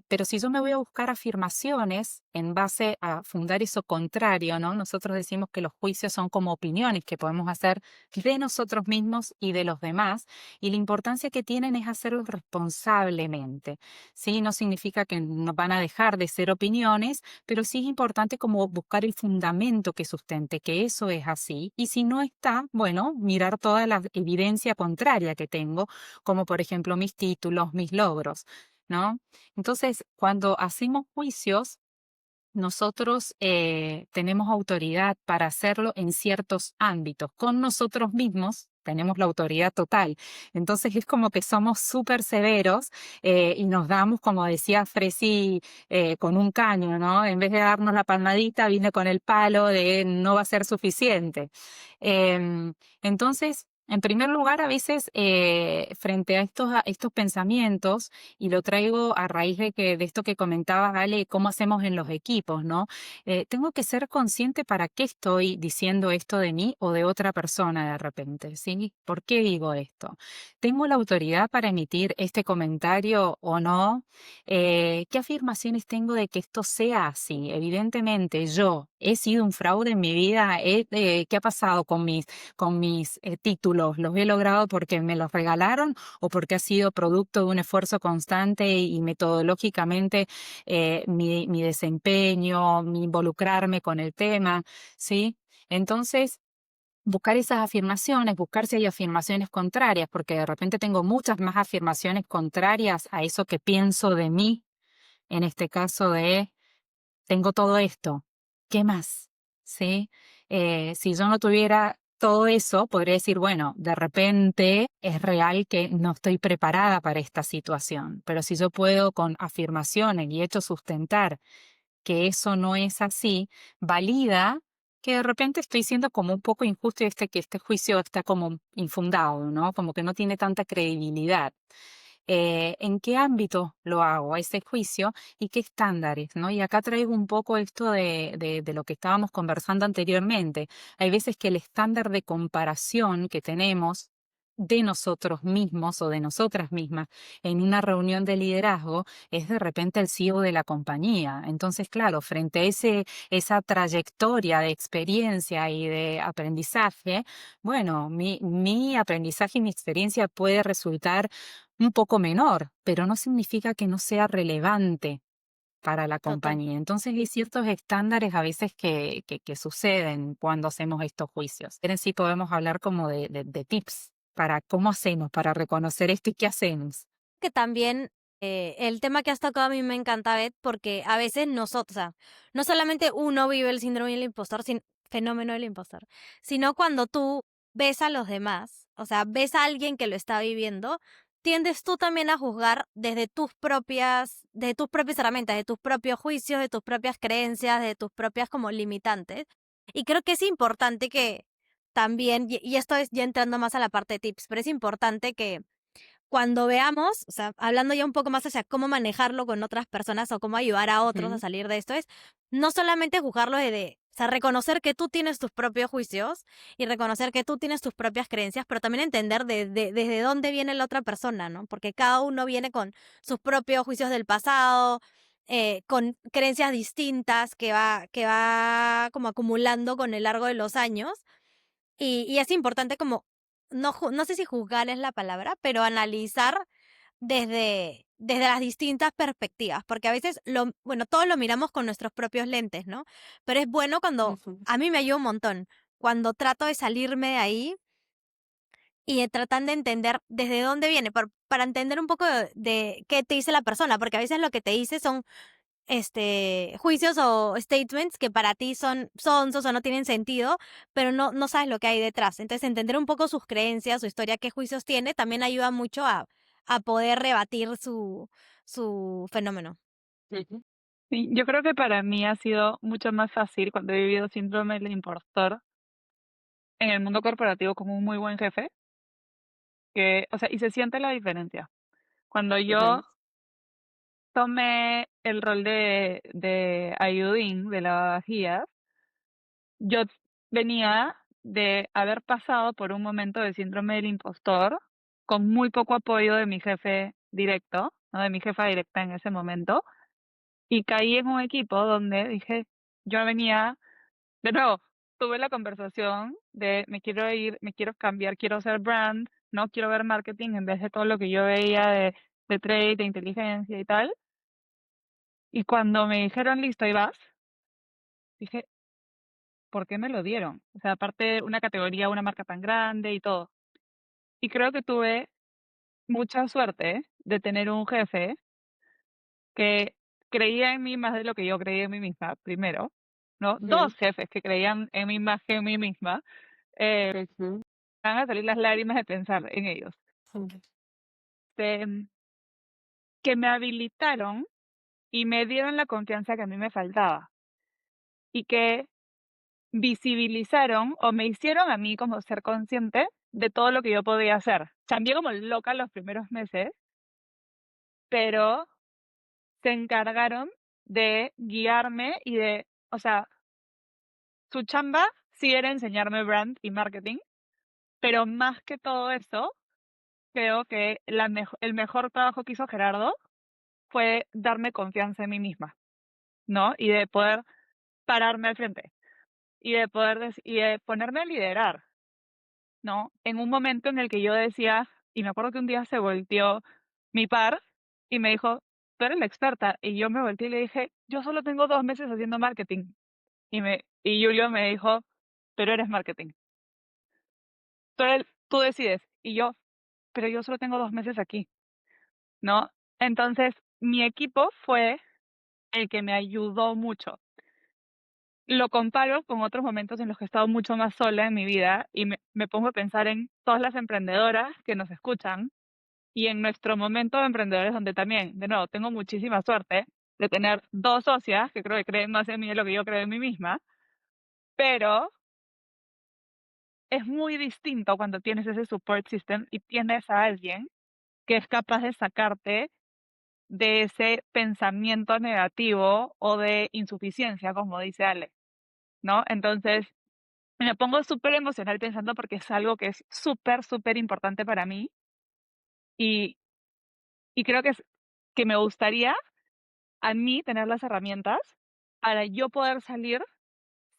Pero si yo me voy a buscar afirmaciones en base a fundar eso contrario, ¿no? Nosotros decimos que los juicios son como opiniones que podemos hacer de nosotros mismos y de los demás, y la importancia que tienen es hacerlos responsablemente, ¿sí? No significa que nos van a dejar de ser opiniones, pero sí es importante como buscar el fundamento que sustente que eso es así, y si no está, bueno, mirar toda la evidencia contraria que tengo, como por ejemplo mis títulos, mis logros, ¿no? Entonces, cuando hacemos juicios, nosotros tenemos autoridad para hacerlo en ciertos ámbitos. Con nosotros mismos tenemos la autoridad total. Entonces es como que somos súper severos y nos damos, como decía Fresi, con un caño, ¿no? En vez de darnos la palmadita, viene con el palo de no va a ser suficiente. Entonces, en primer lugar, a veces frente a estos pensamientos, y lo traigo a raíz de esto que comentaba Ale, cómo hacemos en los equipos, ¿no? Tengo que ser consciente para qué estoy diciendo esto de mí o de otra persona de repente, ¿sí? ¿Por qué digo esto? ¿Tengo la autoridad para emitir este comentario o no? ¿Qué afirmaciones tengo de que esto sea así? Evidentemente, yo he sido un fraude en mi vida. ¿Qué ha pasado con mis títulos? ¿Los he logrado porque me los regalaron o porque ha sido producto de un esfuerzo constante y metodológicamente mi desempeño, mi involucrarme con el tema? ¿Sí? Entonces, buscar esas afirmaciones, buscar si hay afirmaciones contrarias, porque de repente tengo muchas más afirmaciones contrarias a eso que pienso de mí, en este caso de tengo todo esto, ¿qué más? ¿Sí? Si yo no tuviera todo eso, podría decir, bueno, de repente es real que no estoy preparada para esta situación, pero si yo puedo con afirmaciones y hechos sustentar que eso no es así, valida que de repente estoy siendo como un poco injusto y que este juicio está como infundado, ¿no? Como que no tiene tanta credibilidad. ¿En qué ámbito lo hago ese juicio y qué estándares, ¿no? Y acá traigo un poco esto de lo que estábamos conversando anteriormente. Hay veces que el estándar de comparación que tenemos de nosotros mismos o de nosotras mismas en una reunión de liderazgo es de repente el CEO de la compañía. Entonces, claro, frente a esa trayectoria de experiencia y de aprendizaje, bueno, mi aprendizaje y mi experiencia puede resultar un poco menor, pero no significa que no sea relevante para la Total. compañía. Entonces hay ciertos estándares a veces que suceden cuando hacemos estos juicios. En sí podemos hablar como de tips para cómo hacemos, para reconocer esto y qué hacemos. Que también el tema que has tocado a mí me encanta, Beth, porque a veces nosotros, o sea, no solamente uno vive el síndrome del impostor, fenómeno del impostor, sino cuando tú ves a los demás, o sea, ves a alguien que lo está viviendo, tiendes tú también a juzgar desde tus propias herramientas, de tus propios juicios, de tus propias creencias, de tus propias como limitantes. Y creo que es importante que también, y esto es ya entrando más a la parte de tips, pero es importante que cuando veamos, o sea, hablando ya un poco más hacia cómo manejarlo con otras personas o cómo ayudar a otros a Ujú. salir de esto, es no solamente juzgarlo o sea, reconocer que tú tienes tus propios juicios y reconocer que tú tienes tus propias creencias, pero también entender desde dónde viene la otra persona, ¿no? Porque cada uno viene con sus propios juicios del pasado, con creencias distintas que va como acumulando con el largo de los años. Y es importante como, no sé si juzgar es la palabra, pero analizar desde las distintas perspectivas, porque a veces, bueno, todos lo miramos con nuestros propios lentes, ¿no? Pero es bueno cuando, Ujú. a mí me ayuda un montón, cuando trato de salirme de ahí y tratan de entender desde dónde viene, para entender un poco de qué te dice la persona, porque a veces lo que te dice son juicios o statements que para ti son sonsos o no tienen sentido, pero no sabes lo que hay detrás. Entonces, entender un poco sus creencias, su historia, qué juicios tiene, también ayuda mucho a poder rebatir su fenómeno. Ujú. Sí, yo creo que para mí ha sido mucho más fácil cuando he vivido síndrome del impostor en el mundo corporativo como un muy buen jefe, que, o sea, y se siente la diferencia. Cuando yo Ujú. tomé el rol de ayudín, de lavavajillas, yo venía de haber pasado por un momento de síndrome del impostor con muy poco apoyo de mi jefe directo, ¿no? De mi jefa directa en ese momento, y caí en un equipo donde dije, yo venía, de nuevo, tuve la conversación de me quiero ir, me quiero cambiar, quiero ser brand, no quiero ver marketing en vez de todo lo que yo veía de trade, de inteligencia y tal. Y cuando me dijeron, listo, ahí vas, dije, ¿por qué me lo dieron? O sea, aparte una categoría, una marca tan grande y todo. Y creo que tuve mucha suerte de tener un jefe que creía en mí más de lo que yo creía en mí misma, primero, ¿no? Ujú. Dos jefes que creían en mí más que en mí misma. Ujú. Van a salir las lágrimas de pensar en ellos. Ujú. Em, que me habilitaron y me dieron la confianza que a mí me faltaba. Y que visibilizaron o me hicieron a mí como ser consciente de todo lo que yo podía hacer. Cambié como loca los primeros meses, pero se encargaron de guiarme y de, o sea, su chamba sí era enseñarme brand y marketing, pero más que todo eso, creo que el mejor trabajo que hizo Gerardo fue darme confianza en mí misma, ¿no? Y de poder pararme al frente y de poder y de ponerme a liderar, ¿no? En un momento en el que yo decía, y me acuerdo que un día se volteó mi par y me dijo, tú eres la experta. Y yo me volteé y le dije, yo solo tengo 2 meses haciendo marketing. Y Julio me dijo, pero eres marketing. Tú decides. Y yo, pero yo solo tengo 2 meses aquí, ¿no? Entonces, mi equipo fue el que me ayudó mucho. Lo comparo con otros momentos en los que he estado mucho más sola en mi vida y me pongo a pensar en todas las emprendedoras que nos escuchan y en nuestro momento de emprendedores donde también, de nuevo, tengo muchísima suerte de tener 2 socias que creo que creen más en mí de lo que yo creo en mí misma, pero es muy distinto cuando tienes ese support system y tienes a alguien que es capaz de sacarte de ese pensamiento negativo o de insuficiencia, como dice Ale, ¿no? Entonces, me pongo súper emocional pensando porque es algo que es súper, súper importante para mí y, y creo que me gustaría a mí tener las herramientas para yo poder salir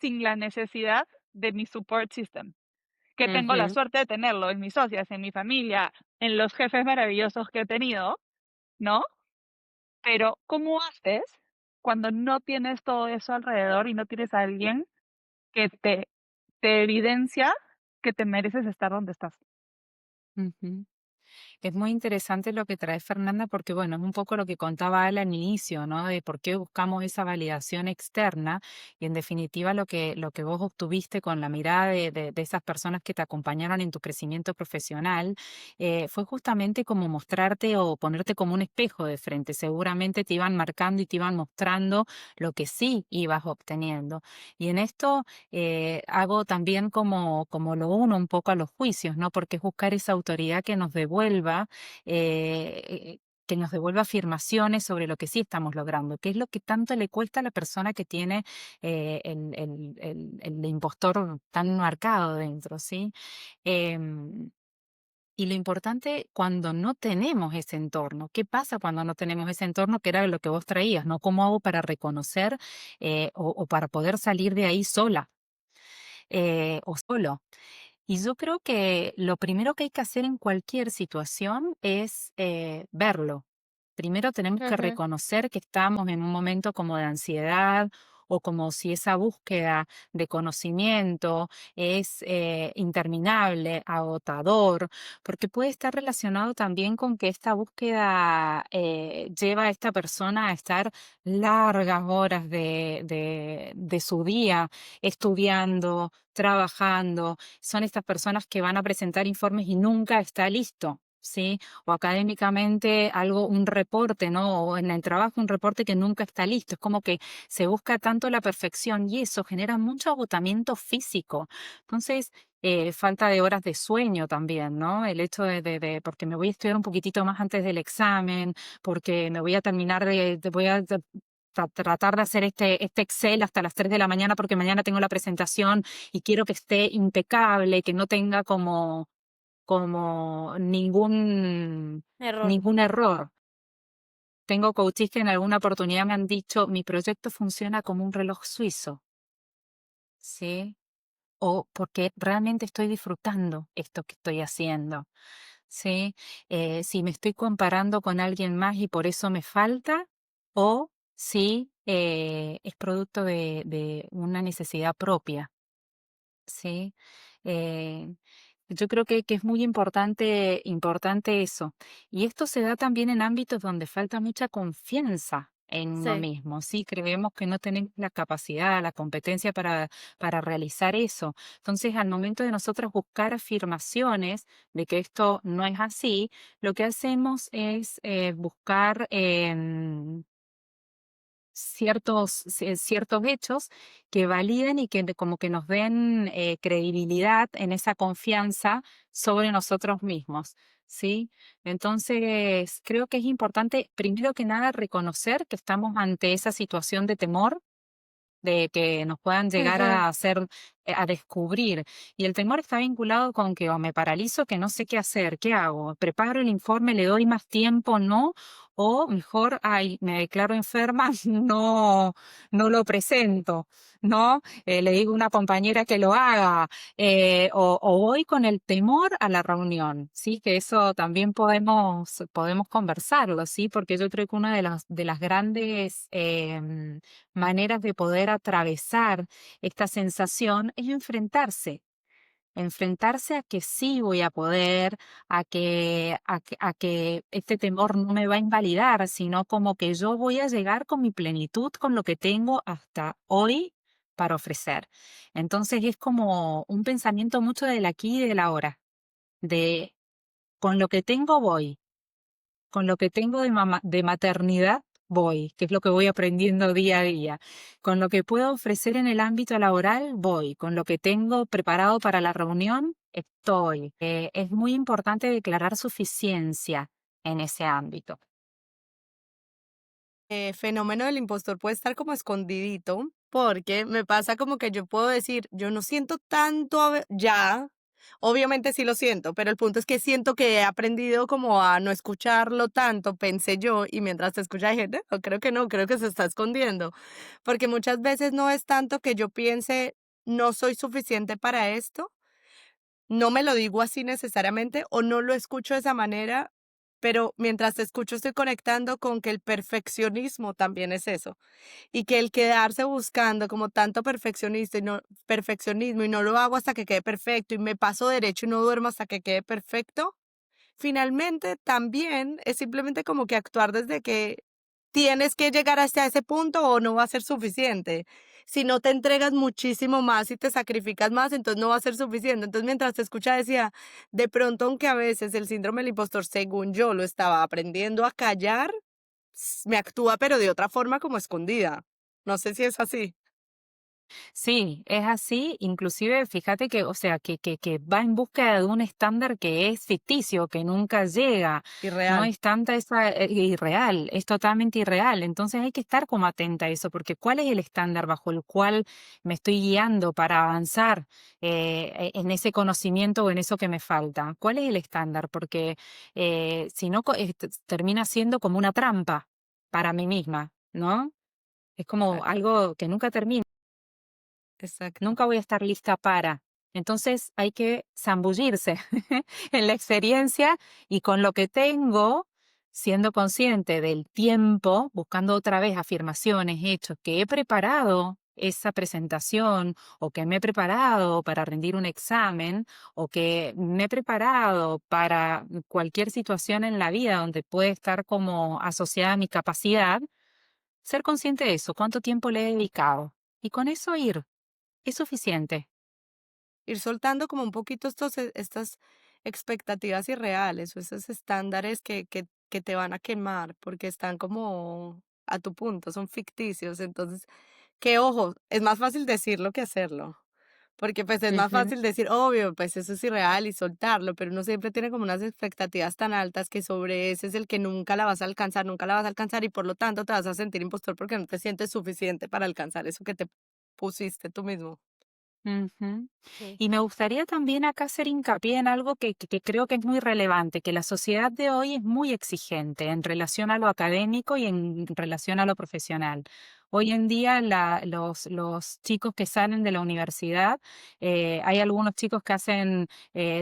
sin la necesidad de mi support system, que tengo la Ujú. suerte de tenerlo en mis socias, en mi familia, en los jefes maravillosos que he tenido, ¿no? Pero ¿cómo haces cuando no tienes todo eso alrededor y no tienes a alguien que te evidencia que te mereces estar donde estás? Ujú. Es muy interesante lo que trae Fernanda porque, bueno, es un poco lo que contaba él al inicio, ¿no? De por qué buscamos esa validación externa y en definitiva lo que vos obtuviste con la mirada de esas personas que te acompañaron en tu crecimiento profesional, fue justamente como mostrarte o ponerte como un espejo de frente. Seguramente te iban marcando y te iban mostrando lo que sí ibas obteniendo. Y en esto hago también como lo uno un poco a los juicios, ¿no? Porque es buscar esa autoridad que nos devuelva afirmaciones sobre lo que sí estamos logrando, que es lo que tanto le cuesta a la persona que tiene el impostor tan marcado dentro, ¿sí? Em, y lo importante cuando no tenemos ese entorno, ¿qué pasa cuando no tenemos ese entorno? Que era lo que vos traías, ¿no? ¿Cómo hago para reconocer o para poder salir de ahí sola o solo? Y yo creo que lo primero que hay que hacer en cualquier situación es verlo. Primero tenemos que Ujú. reconocer que estamos en un momento como de ansiedad o como si esa búsqueda de conocimiento es interminable, agotador, porque puede estar relacionado también con que esta búsqueda lleva a esta persona a estar largas horas de su día estudiando, trabajando. Son estas personas que van a presentar informes y nunca está listo, ¿sí? O académicamente algo, un reporte, ¿no? O en el trabajo un reporte que nunca está listo. Es como que se busca tanto la perfección y eso genera mucho agotamiento físico. Entonces, falta de horas de sueño también, ¿no? El hecho porque me voy a estudiar un poquitito más antes del examen, porque me voy a terminar voy a tratar de hacer este Excel hasta las 3 de la mañana porque mañana tengo la presentación y quiero que esté impecable, que no tenga como Error. ningún error. Tengo coaches que en alguna oportunidad me han dicho, mi proyecto funciona como un reloj suizo, ¿sí? O porque realmente estoy disfrutando esto que estoy haciendo, ¿sí? Si me estoy comparando con alguien más y por eso me falta, o si es producto de una necesidad propia, ¿sí? Eh, yo creo que es muy importante eso. Y esto se da también en ámbitos donde falta mucha confianza en uno Sí. mismo, ¿sí? Creemos que no tenemos la capacidad, la competencia para realizar eso. Entonces, al momento de nosotros buscar afirmaciones de que esto no es así, lo que hacemos es buscar ciertos hechos que validen y como que nos den credibilidad en esa confianza sobre nosotros mismos, ¿sí? Entonces, creo que es importante, primero que nada, reconocer que estamos ante esa situación de temor de que nos puedan llegar Ujú. a hacer, a descubrir. Y el temor está vinculado con que o me paralizo, que no sé qué hacer, ¿qué hago? ¿Preparo el informe, le doy más tiempo, no? O mejor, ay, me declaro enferma, no lo presento, ¿no? Le digo a una compañera que lo haga, o voy con el temor a la reunión, ¿sí? Que eso también podemos conversarlo, ¿sí? Porque yo creo que una de las grandes maneras de poder atravesar esta sensación es enfrentarse a que sí voy a poder, a que este temor no me va a invalidar, sino como que yo voy a llegar con mi plenitud, con lo que tengo hasta hoy para ofrecer. Entonces es como un pensamiento mucho del aquí y del ahora, de con lo que tengo voy, con lo que tengo de maternidad voy, que es lo que voy aprendiendo día a día. Con lo que puedo ofrecer en el ámbito laboral voy. Con lo que tengo preparado para la reunión estoy. Es muy importante declarar suficiencia en ese ámbito. Fenómeno del impostor puede estar como escondidito, porque me pasa como que yo puedo decir, yo no siento tanto ya, obviamente sí lo siento, pero el punto es que siento que he aprendido como a no escucharlo tanto, pensé yo, y mientras te escucha hay gente, no, creo que no, creo que se está escondiendo, porque muchas veces no es tanto que yo piense, no soy suficiente para esto, no me lo digo así necesariamente o no lo escucho de esa manera, pero mientras te escucho estoy conectando con que el perfeccionismo también es eso, y que el quedarse buscando como tanto perfeccionismo y no lo hago hasta que quede perfecto y me paso derecho y no duermo hasta que quede perfecto, finalmente también es simplemente como que actuar desde que tienes que llegar hasta ese punto o no va a ser suficiente. Si no te entregas muchísimo más y te sacrificas más, entonces no va a ser suficiente. Entonces, mientras te escucha decía, de pronto, aunque a veces el síndrome del impostor, según yo, lo estaba aprendiendo a callar, me actúa, pero de otra forma como escondida. No sé si es así. Sí, es así, inclusive fíjate que, o sea, que va en búsqueda de un estándar que es ficticio, que nunca llega, no Irreal. es tanta esa irreal, es totalmente irreal. Entonces hay que estar como atenta a eso, porque ¿cuál es el estándar bajo el cual me estoy guiando para avanzar en ese conocimiento o en eso que me falta? ¿Cuál es el estándar? Porque si no, termina siendo como una trampa para mí misma, ¿no? Es como Exacto, algo que nunca termina. exacto. Nunca voy a estar lista para. Entonces hay que zambullirse en la experiencia y con lo que tengo, siendo consciente del tiempo, buscando otra vez afirmaciones, hechos, que he preparado esa presentación o que me he preparado para rendir un examen o que me he preparado para cualquier situación en la vida donde puede estar como asociada a mi capacidad, ser consciente de eso, cuánto tiempo le he dedicado. Y con eso ir. Es suficiente. Ir soltando como un poquito estas expectativas irreales o esos estándares que te van a quemar porque están como a tu punto, son ficticios. Entonces, que ojo, es más fácil decirlo que hacerlo. Porque pues es más Ujú, fácil decir, obvio, pues eso es irreal y soltarlo, pero uno siempre tiene como unas expectativas tan altas que sobre ese es el que nunca la vas a alcanzar, nunca la vas a alcanzar y por lo tanto te vas a sentir impostor porque no te sientes suficiente para alcanzar eso que te pusiste tú mismo. ujú. Sí. Y me gustaría también acá hacer hincapié en algo que creo que es muy relevante, que la sociedad de hoy es muy exigente en relación a lo académico y en relación a lo profesional. Hoy en día los chicos que salen de la universidad, hay algunos chicos que hacen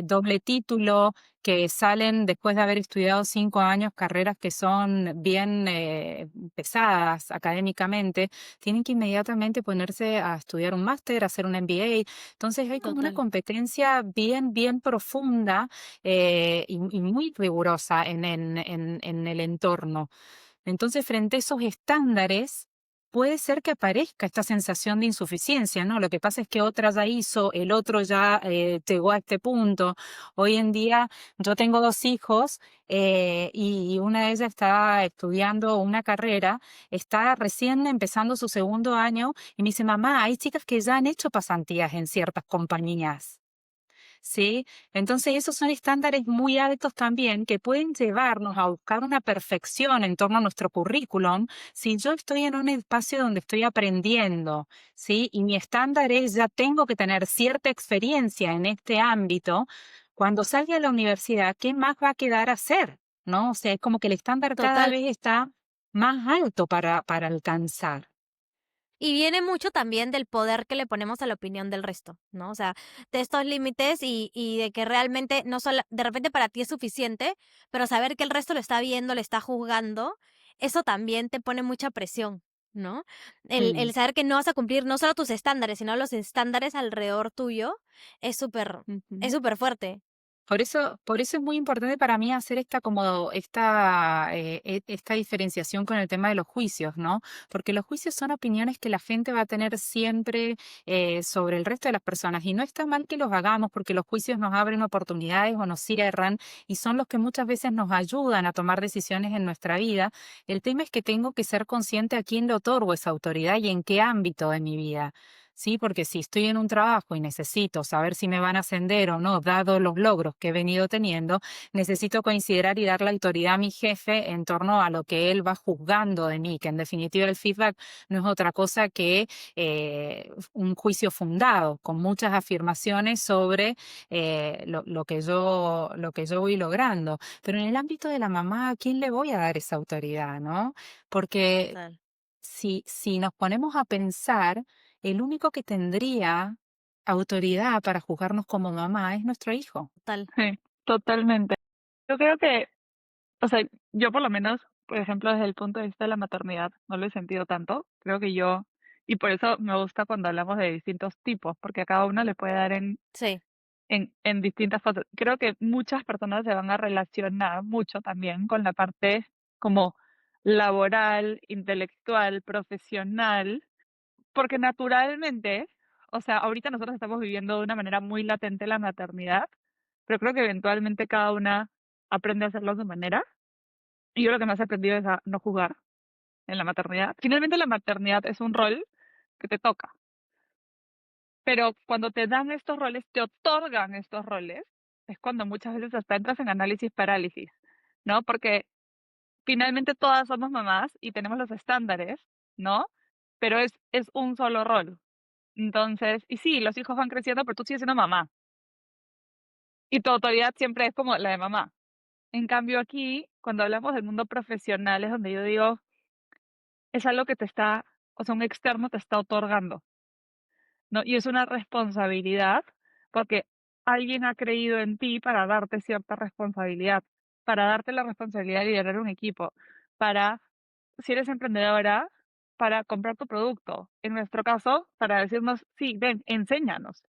doble título, que salen después de haber estudiado 5 años, carreras que son bien pesadas académicamente, tienen que inmediatamente ponerse a estudiar un máster, hacer un MBA. Entonces hay como una Total. competencia bien profunda y muy rigurosa en el entorno. Entonces, frente a esos estándares, puede ser que aparezca esta sensación de insuficiencia, ¿no? Lo que pasa es que otra ya hizo, el otro ya llegó a este punto. Hoy en día yo tengo 2 hijos y una de ellas está estudiando una carrera, está recién empezando su segundo año y me dice, mamá, hay chicas que ya han hecho pasantías en ciertas compañías. ¿Sí? Entonces esos son estándares muy altos también que pueden llevarnos a buscar una perfección en torno a nuestro currículum si yo estoy en un espacio donde estoy aprendiendo, ¿sí? Y mi estándar es ya tengo que tener cierta experiencia en este ámbito. Cuando salga de la universidad, ¿qué más va a quedar a hacer? ¿No? O sea, es como que el estándar cada Total. vez está más alto para alcanzar. Y viene mucho también del poder que le ponemos a la opinión del resto, ¿no? O sea, de estos límites y de que realmente no solo, de repente para ti es suficiente, pero saber que el resto lo está viendo, le está juzgando, eso también te pone mucha presión, ¿no? El Mm, saber que no vas a cumplir no solo tus estándares, sino los estándares alrededor tuyo es ujú. súper fuerte. Por eso es muy importante para mí hacer esta diferenciación con el tema de los juicios, ¿no? Porque los juicios son opiniones que la gente va a tener siempre sobre el resto de las personas y no está mal que los hagamos porque los juicios nos abren oportunidades o nos cierran y son los que muchas veces nos ayudan a tomar decisiones en nuestra vida. El tema es que tengo que ser consciente a quién le otorgo esa autoridad y en qué ámbito de mi vida. Sí, porque si estoy en un trabajo y necesito saber si me van a ascender o no, dado los logros que he venido teniendo, necesito considerar y dar la autoridad a mi jefe en torno a lo que él va juzgando de mí, que en definitiva el feedback no es otra cosa que un juicio fundado, con muchas afirmaciones sobre lo que yo voy logrando. Pero en el ámbito de la mamá, ¿a quién le voy a dar esa autoridad, no? Porque Total. si nos ponemos a pensar, el único que tendría autoridad para juzgarnos como mamá es nuestro hijo. Total. Sí, totalmente. Yo creo que, o sea, yo por lo menos, por ejemplo, desde el punto de vista de la maternidad, no lo he sentido tanto. Creo que yo, y por eso me gusta cuando hablamos de distintos tipos, porque a cada uno le puede dar Sí. en distintas cosas. Creo que muchas personas se van a relacionar mucho también con la parte como laboral, intelectual, profesional, porque naturalmente, o sea, ahorita nosotros estamos viviendo de una manera muy latente la maternidad, pero creo que eventualmente cada una aprende a hacerlo a su manera. Y yo lo que más he aprendido es a no jugar en la maternidad. Finalmente la maternidad es un rol que te toca, pero cuando te dan estos roles, te otorgan estos roles, es cuando muchas veces hasta entras en análisis parálisis, ¿no? Porque finalmente todas somos mamás y tenemos los estándares, ¿no? Pero es un solo rol. Entonces, y sí, los hijos van creciendo, pero tú sigues siendo mamá. Y tu autoridad siempre es como la de mamá. En cambio, aquí, cuando hablamos del mundo profesional, es donde yo digo, es algo que te está, o sea, un externo te está otorgando, ¿no? Y es una responsabilidad porque alguien ha creído en ti para darte cierta responsabilidad, para darte la responsabilidad de liderar un equipo, para, si eres emprendedora, para comprar tu producto. En nuestro caso, para decirnos, sí, ven, enséñanos.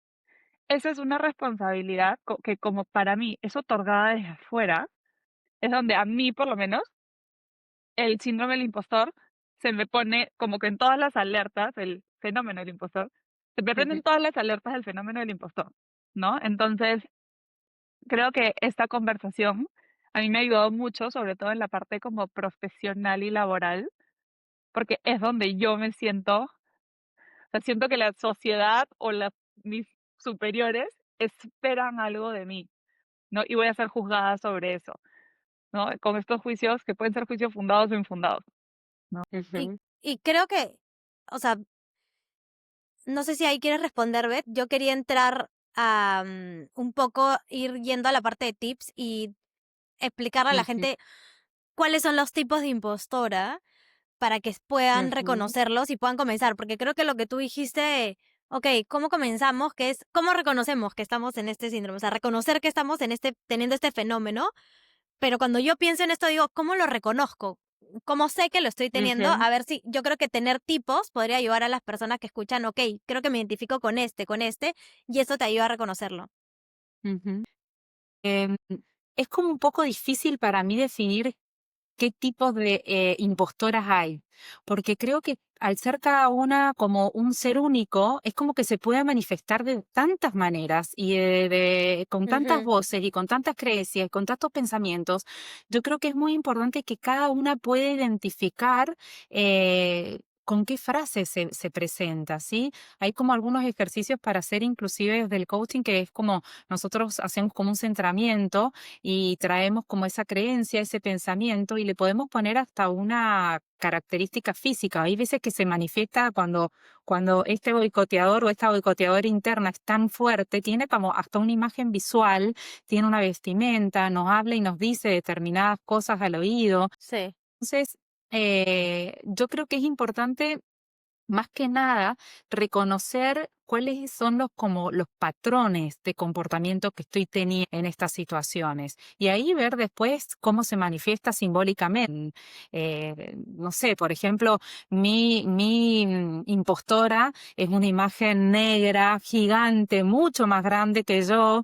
Esa es una responsabilidad que como para mí es otorgada desde afuera, es donde a mí por lo menos el síndrome del impostor se me pone como que en todas las alertas, el fenómeno del impostor, se me prenden Ujú. todas las alertas del fenómeno del impostor, ¿no? Entonces, creo que esta conversación a mí me ha ayudado mucho, sobre todo en la parte como profesional y laboral, porque es donde yo me siento, o sea, siento que la sociedad o mis superiores esperan algo de mí, ¿no? Y voy a ser juzgada sobre eso, ¿no? Con estos juicios que pueden ser juicios fundados o infundados, ¿no? Y, Ujú. y creo que, o sea, no sé si ahí quieres responder, Beth. Yo quería entrar a un poco, ir yendo a la parte de tips y explicarle a la Ujú. gente cuáles son los tipos de impostora para que puedan Ujú. reconocerlos y puedan comenzar, porque creo que lo que tú dijiste, ok, ¿cómo comenzamos? Que es, ¿cómo reconocemos que estamos en este síndrome? O sea, reconocer que estamos en teniendo este fenómeno, pero cuando yo pienso en esto digo, ¿cómo lo reconozco? ¿Cómo sé que lo estoy teniendo? Ujú. A ver si yo creo que tener tipos podría ayudar a las personas que escuchan, ok, creo que me identifico con este, y eso te ayuda a reconocerlo. Ujú. Em, es como un poco difícil para mí definir qué tipos de impostoras hay, porque creo que al ser cada una como un ser único, es como que se puede manifestar de tantas maneras y con tantas Ujú. voces y con tantas creencias y con tantos pensamientos. Yo creo que es muy importante que cada una pueda identificar con qué frase se presenta, ¿sí? Hay como algunos ejercicios para hacer inclusive desde el coaching, que es como nosotros hacemos como un centramiento y traemos como esa creencia, ese pensamiento y le podemos poner hasta una característica física. Hay veces que se manifiesta cuando este boicoteador o esta boicoteadora interna es tan fuerte, tiene como hasta una imagen visual, tiene una vestimenta, nos habla y nos dice determinadas cosas al oído. Sí. Entonces, yo creo que es importante más que nada, reconocer cuáles son como los patrones de comportamiento que estoy teniendo en estas situaciones y ahí ver después cómo se manifiesta simbólicamente. No sé, por ejemplo, mi impostora es una imagen negra, gigante, mucho más grande que yo.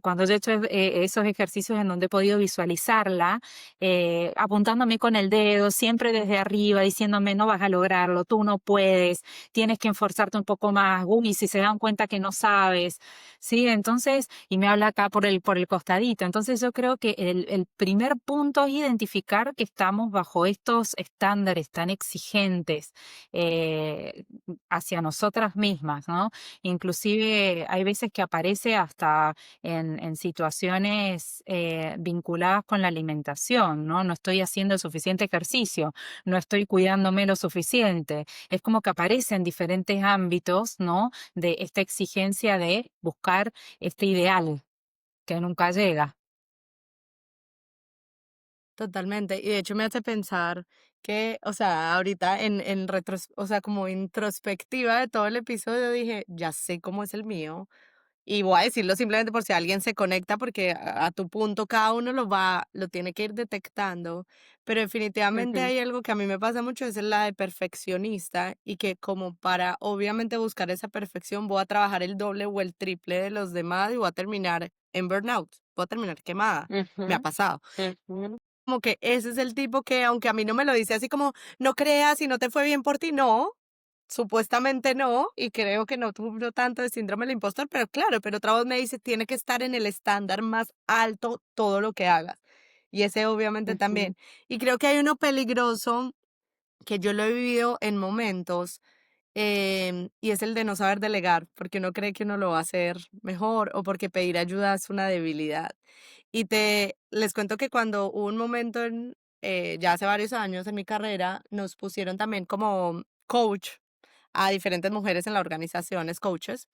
Cuando yo he hecho esos ejercicios en donde he podido visualizarla, apuntándome con el dedo, siempre desde arriba, diciéndome no vas a lograrlo, tú no puedes, tienes que esforzarte un poco más, uy, si se dan cuenta que no sabes, ¿sí? Entonces, y me habla acá por el costadito. Entonces yo creo que el primer punto es identificar que estamos bajo estos estándares tan exigentes hacia nosotras mismas, ¿no? Inclusive hay veces que aparece hasta en situaciones vinculadas con la alimentación, ¿no? No estoy haciendo el suficiente ejercicio, no estoy cuidándome lo suficiente. Es como que aparece en diferentes ámbitos, ¿no? De esta exigencia de buscar este ideal que nunca llega. Totalmente. Y de hecho me hace pensar que, o sea, ahorita o sea, como introspectiva de todo el episodio dije, ya sé cómo es el mío. Y voy a decirlo simplemente por si alguien se conecta, porque a tu punto cada uno lo tiene que ir detectando. Pero definitivamente Ujú, hay algo que a mí me pasa mucho, es la de perfeccionista, y que como para obviamente buscar esa perfección voy a trabajar el doble o el triple de los demás y voy a terminar en burnout, voy a terminar quemada. Me ha ujú, pasado. ujú, Como que ese es el tipo que, aunque a mí no me lo dice así como, no creas y no te fue bien por ti, no, supuestamente no, y creo que no sufro tanto de síndrome del impostor, pero claro, pero otra voz me dice, tiene que estar en el estándar más alto todo lo que hagas. Y ese obviamente ujú. también. Y creo que hay uno peligroso que yo lo he vivido en momentos, y es el de no saber delegar, porque uno cree que uno lo va a hacer mejor o porque pedir ayuda es una debilidad. Y les cuento que cuando hubo un momento ya hace varios años en mi carrera, nos pusieron también como coach a diferentes mujeres en la organización, es coaches.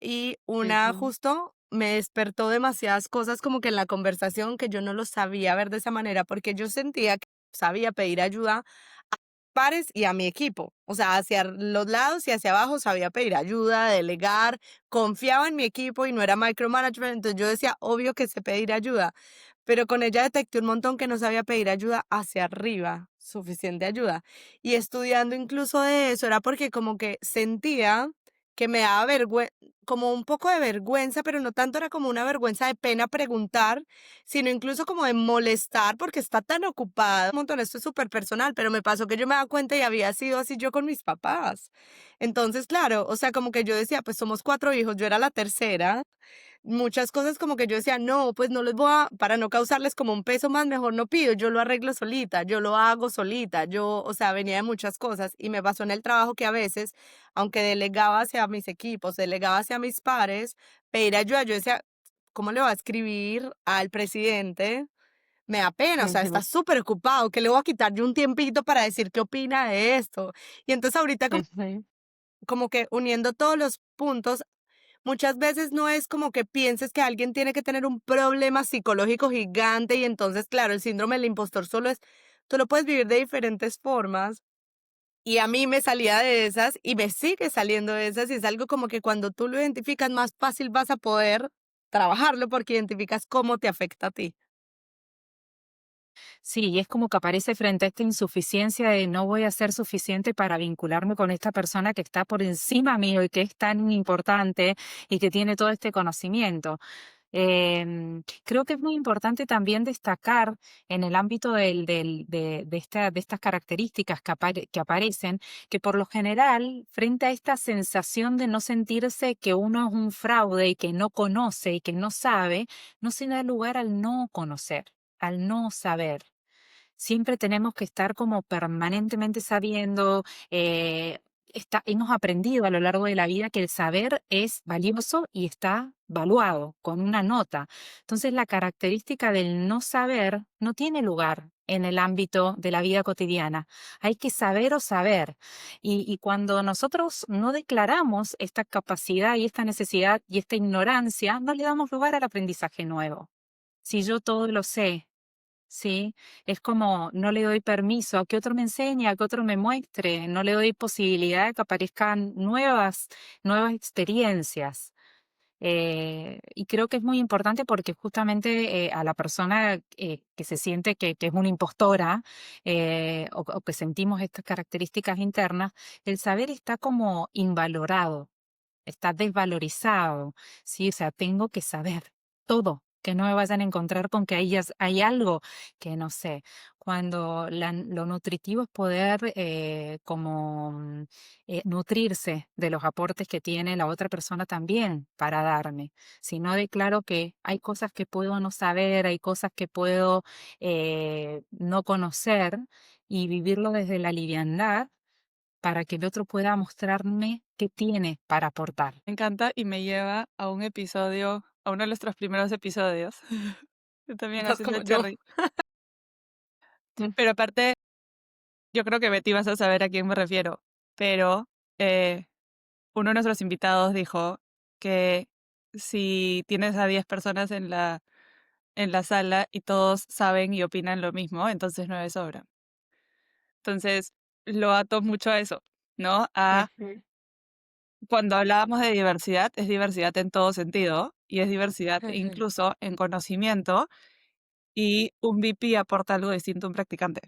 Y una Ujú, justo me despertó demasiadas cosas como que en la conversación que yo no lo sabía ver de esa manera, porque yo sentía que sabía pedir ayuda pares y a mi equipo. O sea, hacia los lados y hacia abajo sabía pedir ayuda, delegar, confiaba en mi equipo y no era micromanagement. Entonces yo decía, obvio que sé pedir ayuda, pero con ella detecté un montón que no sabía pedir ayuda hacia arriba, suficiente ayuda. Y estudiando incluso de eso era porque como que sentía que me daba como un poco de vergüenza, pero no tanto era como una vergüenza de pena preguntar, sino incluso como de molestar porque está tan ocupada. Un montón, esto es súper personal, pero me pasó que yo me daba cuenta y había sido así yo con mis papás. Entonces, claro, o sea, como que yo decía, pues somos 4 hijos, yo era la tercera. Muchas cosas como que yo decía, no, pues no les voy a, para no causarles como un peso más, mejor no pido, yo lo arreglo solita, yo lo hago solita, yo, o sea, venía de muchas cosas y me pasó en el trabajo que a veces, aunque delegaba hacia mis equipos, delegaba hacia mis pares, pedir ayuda, yo decía, ¿cómo le voy a escribir al presidente? Me da pena, o sea, está ujú, súper ocupado, ¿qué le voy a quitar yo un tiempito para decir qué opina de esto? Y entonces ahorita ujú, como que uniendo todos los puntos, muchas veces no es como que pienses que alguien tiene que tener un problema psicológico gigante y entonces, claro, el síndrome del impostor solo es, tú lo puedes vivir de diferentes formas. Y a mí me salía de esas y me sigue saliendo de esas y es algo como que cuando tú lo identificas más fácil vas a poder trabajarlo porque identificas cómo te afecta a ti. Sí, y es como que aparece frente a esta insuficiencia de no voy a ser suficiente para vincularme con esta persona que está por encima mío y que es tan importante y que tiene todo este conocimiento. Creo que es muy importante también destacar en el ámbito de estas características que aparecen, que por lo general, frente a esta sensación de no sentirse que uno es un fraude y que no conoce y que no sabe, no se da lugar al no conocer, al no saber. Siempre tenemos que estar como permanentemente sabiendo, hemos aprendido a lo largo de la vida que el saber es valioso y está valuado con una nota. Entonces, la característica del no saber no tiene lugar en el ámbito de la vida cotidiana. Hay que saber o saber. Y cuando nosotros no declaramos esta capacidad y esta necesidad y esta ignorancia, no le damos lugar al aprendizaje nuevo. Si yo todo lo sé, ¿sí? Es como no le doy permiso a que otro me enseñe, a que otro me muestre, no le doy posibilidad de que aparezcan nuevas experiencias. Y creo que es muy importante porque justamente a la persona que se siente que es una impostora o que sentimos estas características internas, el saber está como invalorado, está desvalorizado, ¿sí? O sea, tengo que saber todo, que no me vayan a encontrar con que hay algo que no sé. Cuando lo nutritivo es poder nutrirse de los aportes que tiene la otra persona también para darme. Si no declaro que hay cosas que puedo no saber, hay cosas que puedo no conocer y vivirlo desde la liviandad, para que el otro pueda mostrarme qué tiene para aportar. Me encanta y me lleva a un episodio, a uno de nuestros primeros episodios. Yo también Estás haciendo como yo. cherry. Pero aparte, yo creo que Betty vas a saber a quién me refiero. Pero eh, uno de nuestros invitados dijo que si tienes a 10 personas en la sala y todos saben y opinan lo mismo, entonces 9 sobran. Entonces, lo ato mucho a eso, ¿no? A Ujú. cuando hablábamos de diversidad, es diversidad en todo sentido y es diversidad incluso en conocimiento, y un VP aporta algo distinto a un practicante.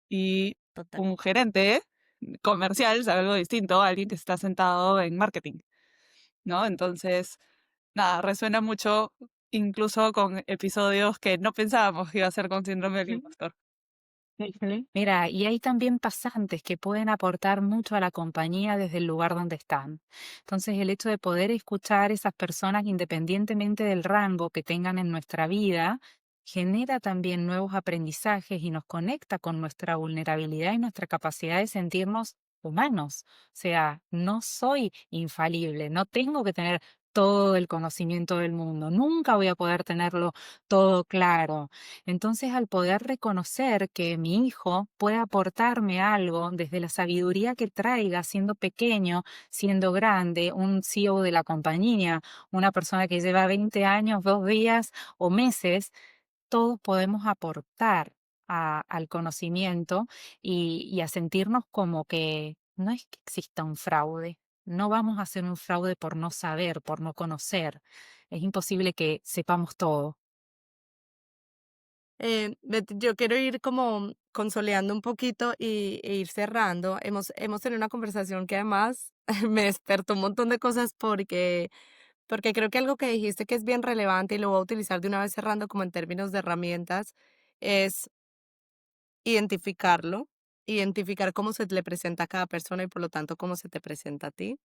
Y Total. un gerente comercial sabe algo distinto a alguien que está sentado en marketing, ¿no? Entonces, nada, resuena mucho incluso con episodios que no pensábamos que iba a ser con síndrome del impostor. Ujú. Mira, y hay también pasantes que pueden aportar mucho a la compañía desde el lugar donde están. Entonces, el hecho de poder escuchar esas personas independientemente del rango que tengan en nuestra vida, genera también nuevos aprendizajes y nos conecta con nuestra vulnerabilidad y nuestra capacidad de sentirnos humanos. O sea, no soy infalible, no tengo que tener todo el conocimiento del mundo, nunca voy a poder tenerlo todo claro. Entonces, al poder reconocer que mi hijo puede aportarme algo desde la sabiduría que traiga, siendo pequeño, siendo grande, un CEO de la compañía, una persona que lleva 20 años, 2 días o meses, todos podemos aportar al conocimiento y a sentirnos como que no es que exista un fraude. No vamos a hacer un fraude por no saber, por no conocer. Es imposible que sepamos todo. Yo quiero ir como consoleando un poquito e ir cerrando. Hemos tenido una conversación que además me despertó un montón de cosas porque creo que algo que dijiste que es bien relevante y lo voy a utilizar de una vez cerrando como en términos de herramientas, es identificarlo, identificar cómo se le presenta a cada persona y por lo tanto cómo se te presenta a ti.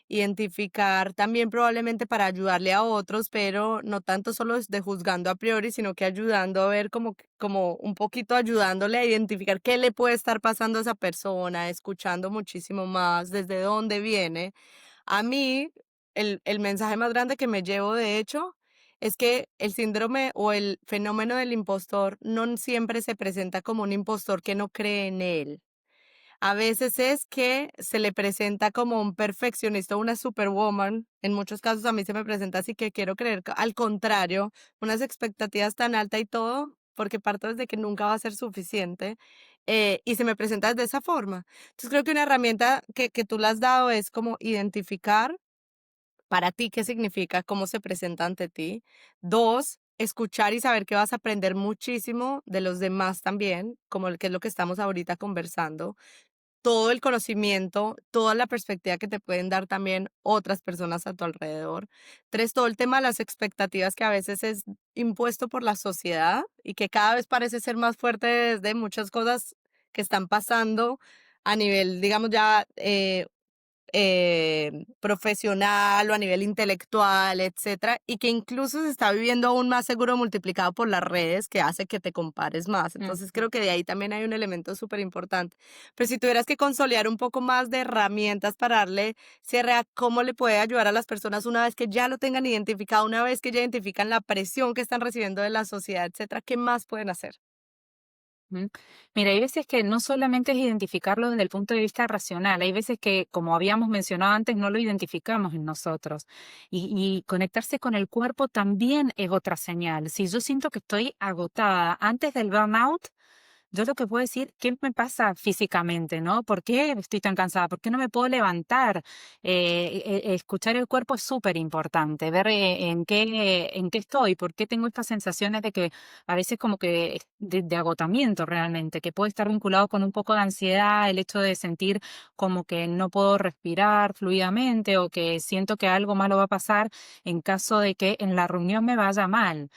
Identificar también probablemente para ayudarle a otros, pero no tanto solo de juzgando a priori, sino que ayudando a ver como un poquito ayudándole a identificar qué le puede estar pasando a esa persona, escuchando muchísimo más desde dónde viene. A mí, el mensaje más grande que me llevo, de hecho, es que el síndrome o el fenómeno del impostor no siempre se presenta como un impostor que no cree en él. A veces es que se le presenta como un perfeccionista, una superwoman. En muchos casos a mí se me presenta así que quiero creer que al contrario, unas expectativas tan altas y todo, porque parto desde que nunca va a ser suficiente, y se me presenta de esa forma. Entonces creo que una herramienta que tú le has dado es como identificar para ti qué significa, cómo se presenta ante ti. Dos, escuchar y saber que vas a aprender muchísimo de los demás también, como el que es lo que estamos ahorita conversando, todo el conocimiento, toda la perspectiva que te pueden dar también otras personas a tu alrededor. Tres, todo el tema de las expectativas que a veces es impuesto por la sociedad y que cada vez parece ser más fuerte desde muchas cosas que están pasando a nivel, digamos, ya profesional o a nivel intelectual, etcétera, y que incluso se está viviendo aún más seguro multiplicado por las redes, que hace que te compares más. Entonces creo que de ahí también hay un elemento súper importante. Pero si tuvieras que consolidar un poco más de herramientas para darle cierre a cómo le puede ayudar a las personas una vez que ya lo tengan identificado, una vez que ya identifican la presión que están recibiendo de la sociedad, etcétera, ¿qué más pueden hacer? Ujú. Mira, hay veces que no solamente es identificarlo desde el punto de vista racional, hay veces que, como habíamos mencionado antes, no lo identificamos en nosotros. Y conectarse con el cuerpo también es otra señal. Si yo siento que estoy agotada antes del burnout, yo lo que puedo decir, ¿qué me pasa físicamente, no? ¿Por qué estoy tan cansada? ¿Por qué no me puedo levantar? Escuchar el cuerpo es súper importante, ver en qué estoy, por qué tengo estas sensaciones de que a veces como que de agotamiento realmente, que puede estar vinculado con un poco de ansiedad, el hecho de sentir como que no puedo respirar fluidamente o que siento que algo malo va a pasar en caso de que en la reunión me vaya mal.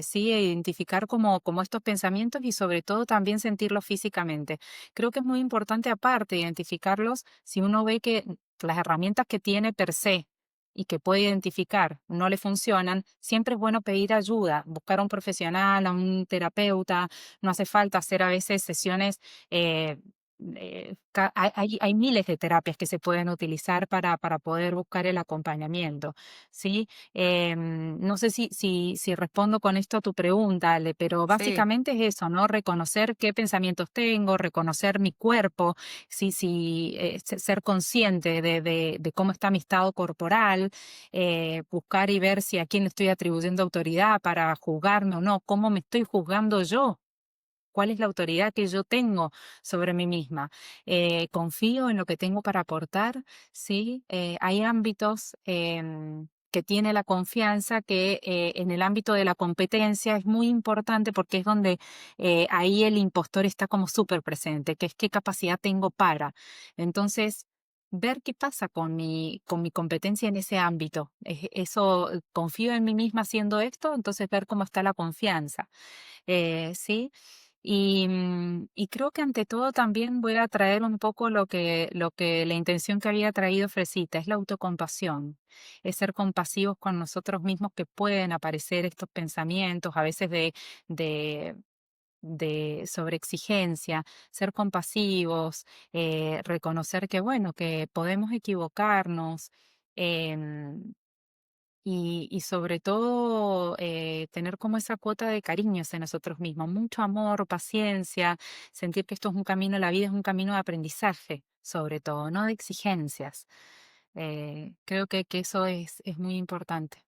Sí, identificar como estos pensamientos y sobre todo también sentirlos físicamente. Creo que es muy importante aparte identificarlos si uno ve que las herramientas que tiene per se y que puede identificar no le funcionan, siempre es bueno pedir ayuda, buscar a un profesional, a un terapeuta. No hace falta hacer a veces sesiones. Hay miles de terapias que se pueden utilizar para poder buscar el acompañamiento, ¿sí? No sé si respondo con esto a tu pregunta, Ale, pero Sí. básicamente es eso, ¿no? Reconocer qué pensamientos tengo, reconocer mi cuerpo, ser consciente de cómo está mi estado corporal, buscar y ver si a quién le estoy atribuyendo autoridad para juzgarme o no, cómo me estoy juzgando yo ¿Cuál es la autoridad que yo tengo sobre mí misma? ¿Confío en lo que tengo para aportar? ¿Sí? Hay ámbitos que tiene la confianza que en el ámbito de la competencia es muy importante porque es donde ahí el impostor está como súper presente, que es qué capacidad tengo para. Entonces, ver qué pasa con mi competencia en ese ámbito. Eso, confío en mí misma haciendo esto, entonces ver cómo está la confianza. ¿Sí? Y creo que ante todo también voy a traer un poco la intención que había traído Fresita, es la autocompasión, es ser compasivos con nosotros mismos que pueden aparecer estos pensamientos, a veces de, de sobreexigencia, ser compasivos, reconocer que, bueno, que podemos equivocarnos. em, y sobre todo tener como esa cuota de cariño hacia nosotros mismos, mucho amor, paciencia, sentir que esto es un camino, la vida es un camino de aprendizaje, sobre todo, no de exigencias. Creo que eso es muy importante.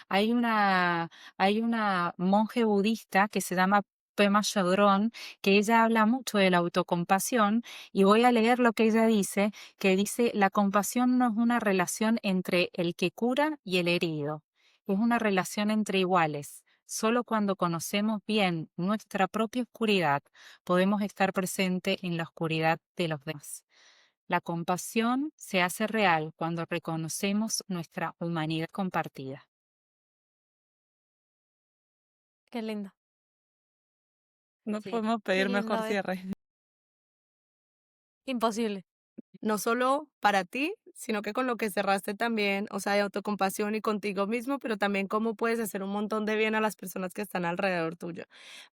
Hay una, hay una monje budista que se llama Pema Chodron, que ella habla mucho de la autocompasión y voy a leer lo que ella dice, que dice, la compasión no es una relación entre el que cura y el herido, es una relación entre iguales. Solo cuando conocemos bien nuestra propia oscuridad podemos estar presente en la oscuridad de los demás. La compasión se hace real cuando reconocemos nuestra humanidad compartida. Qué lindo. No Sí. podemos Qué pedir lindo, mejor Bet. cierre. Imposible. No solo para ti, sino que con lo que cerraste también, o sea, de autocompasión y contigo mismo, pero también cómo puedes hacer un montón de bien a las personas que están alrededor tuyo.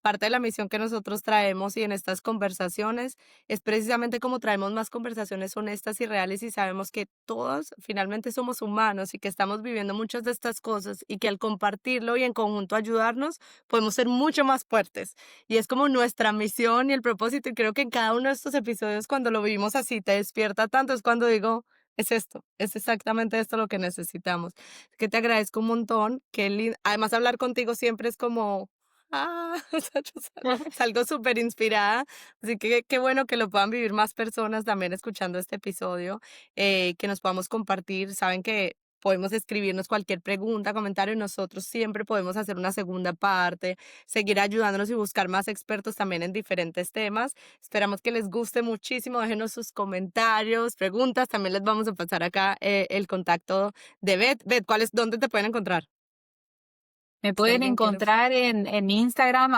Parte de la misión que nosotros traemos y en estas conversaciones es precisamente como traemos más conversaciones honestas y reales y sabemos que todos finalmente somos humanos y que estamos viviendo muchas de estas cosas y que al compartirlo y en conjunto ayudarnos, podemos ser mucho más fuertes. Y es como nuestra misión y el propósito, y creo que en cada uno de estos episodios, cuando lo vivimos así, te despierta tanto, es cuando digo, es esto, es exactamente esto lo que necesitamos. Que te agradezco un montón, además hablar contigo siempre es como, o sea, yo salgo súper inspirada, así que qué bueno que lo puedan vivir más personas también escuchando este episodio, que nos podamos compartir, saben que podemos escribirnos cualquier pregunta, comentario, y nosotros siempre podemos hacer una segunda parte, seguir ayudándonos y buscar más expertos también en diferentes temas. Esperamos que les guste muchísimo. Déjenos sus comentarios, preguntas. También les vamos a pasar acá el contacto de Beth. Beth, ¿dónde te pueden encontrar? Me Si pueden alguien quiere. encontrar en mi Instagram,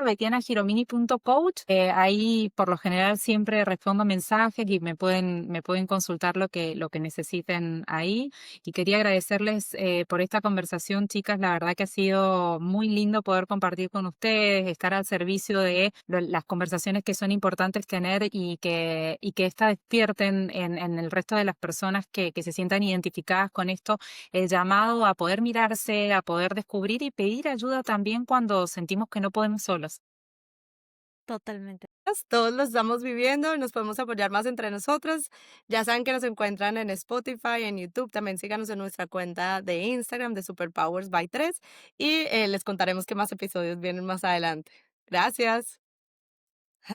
@betianagiromini.coach. Ahí por lo general siempre respondo mensajes y me pueden consultar lo que necesiten ahí. Y quería agradecerles por esta conversación, chicas. La verdad que ha sido muy lindo poder compartir con ustedes, estar al servicio de las conversaciones que son importantes tener y que esta despierten en el resto de las personas que se sientan identificadas con esto, el llamado a poder mirarse, a poder descubrir y pedir ayuda también cuando sentimos que no podemos solos. Totalmente. Todos lo estamos viviendo y nos podemos apoyar más entre nosotros. Ya saben que nos encuentran en Spotify, en YouTube. También síganos en nuestra cuenta de Instagram de Superpowers by 3 y les contaremos qué más episodios vienen más adelante. Gracias.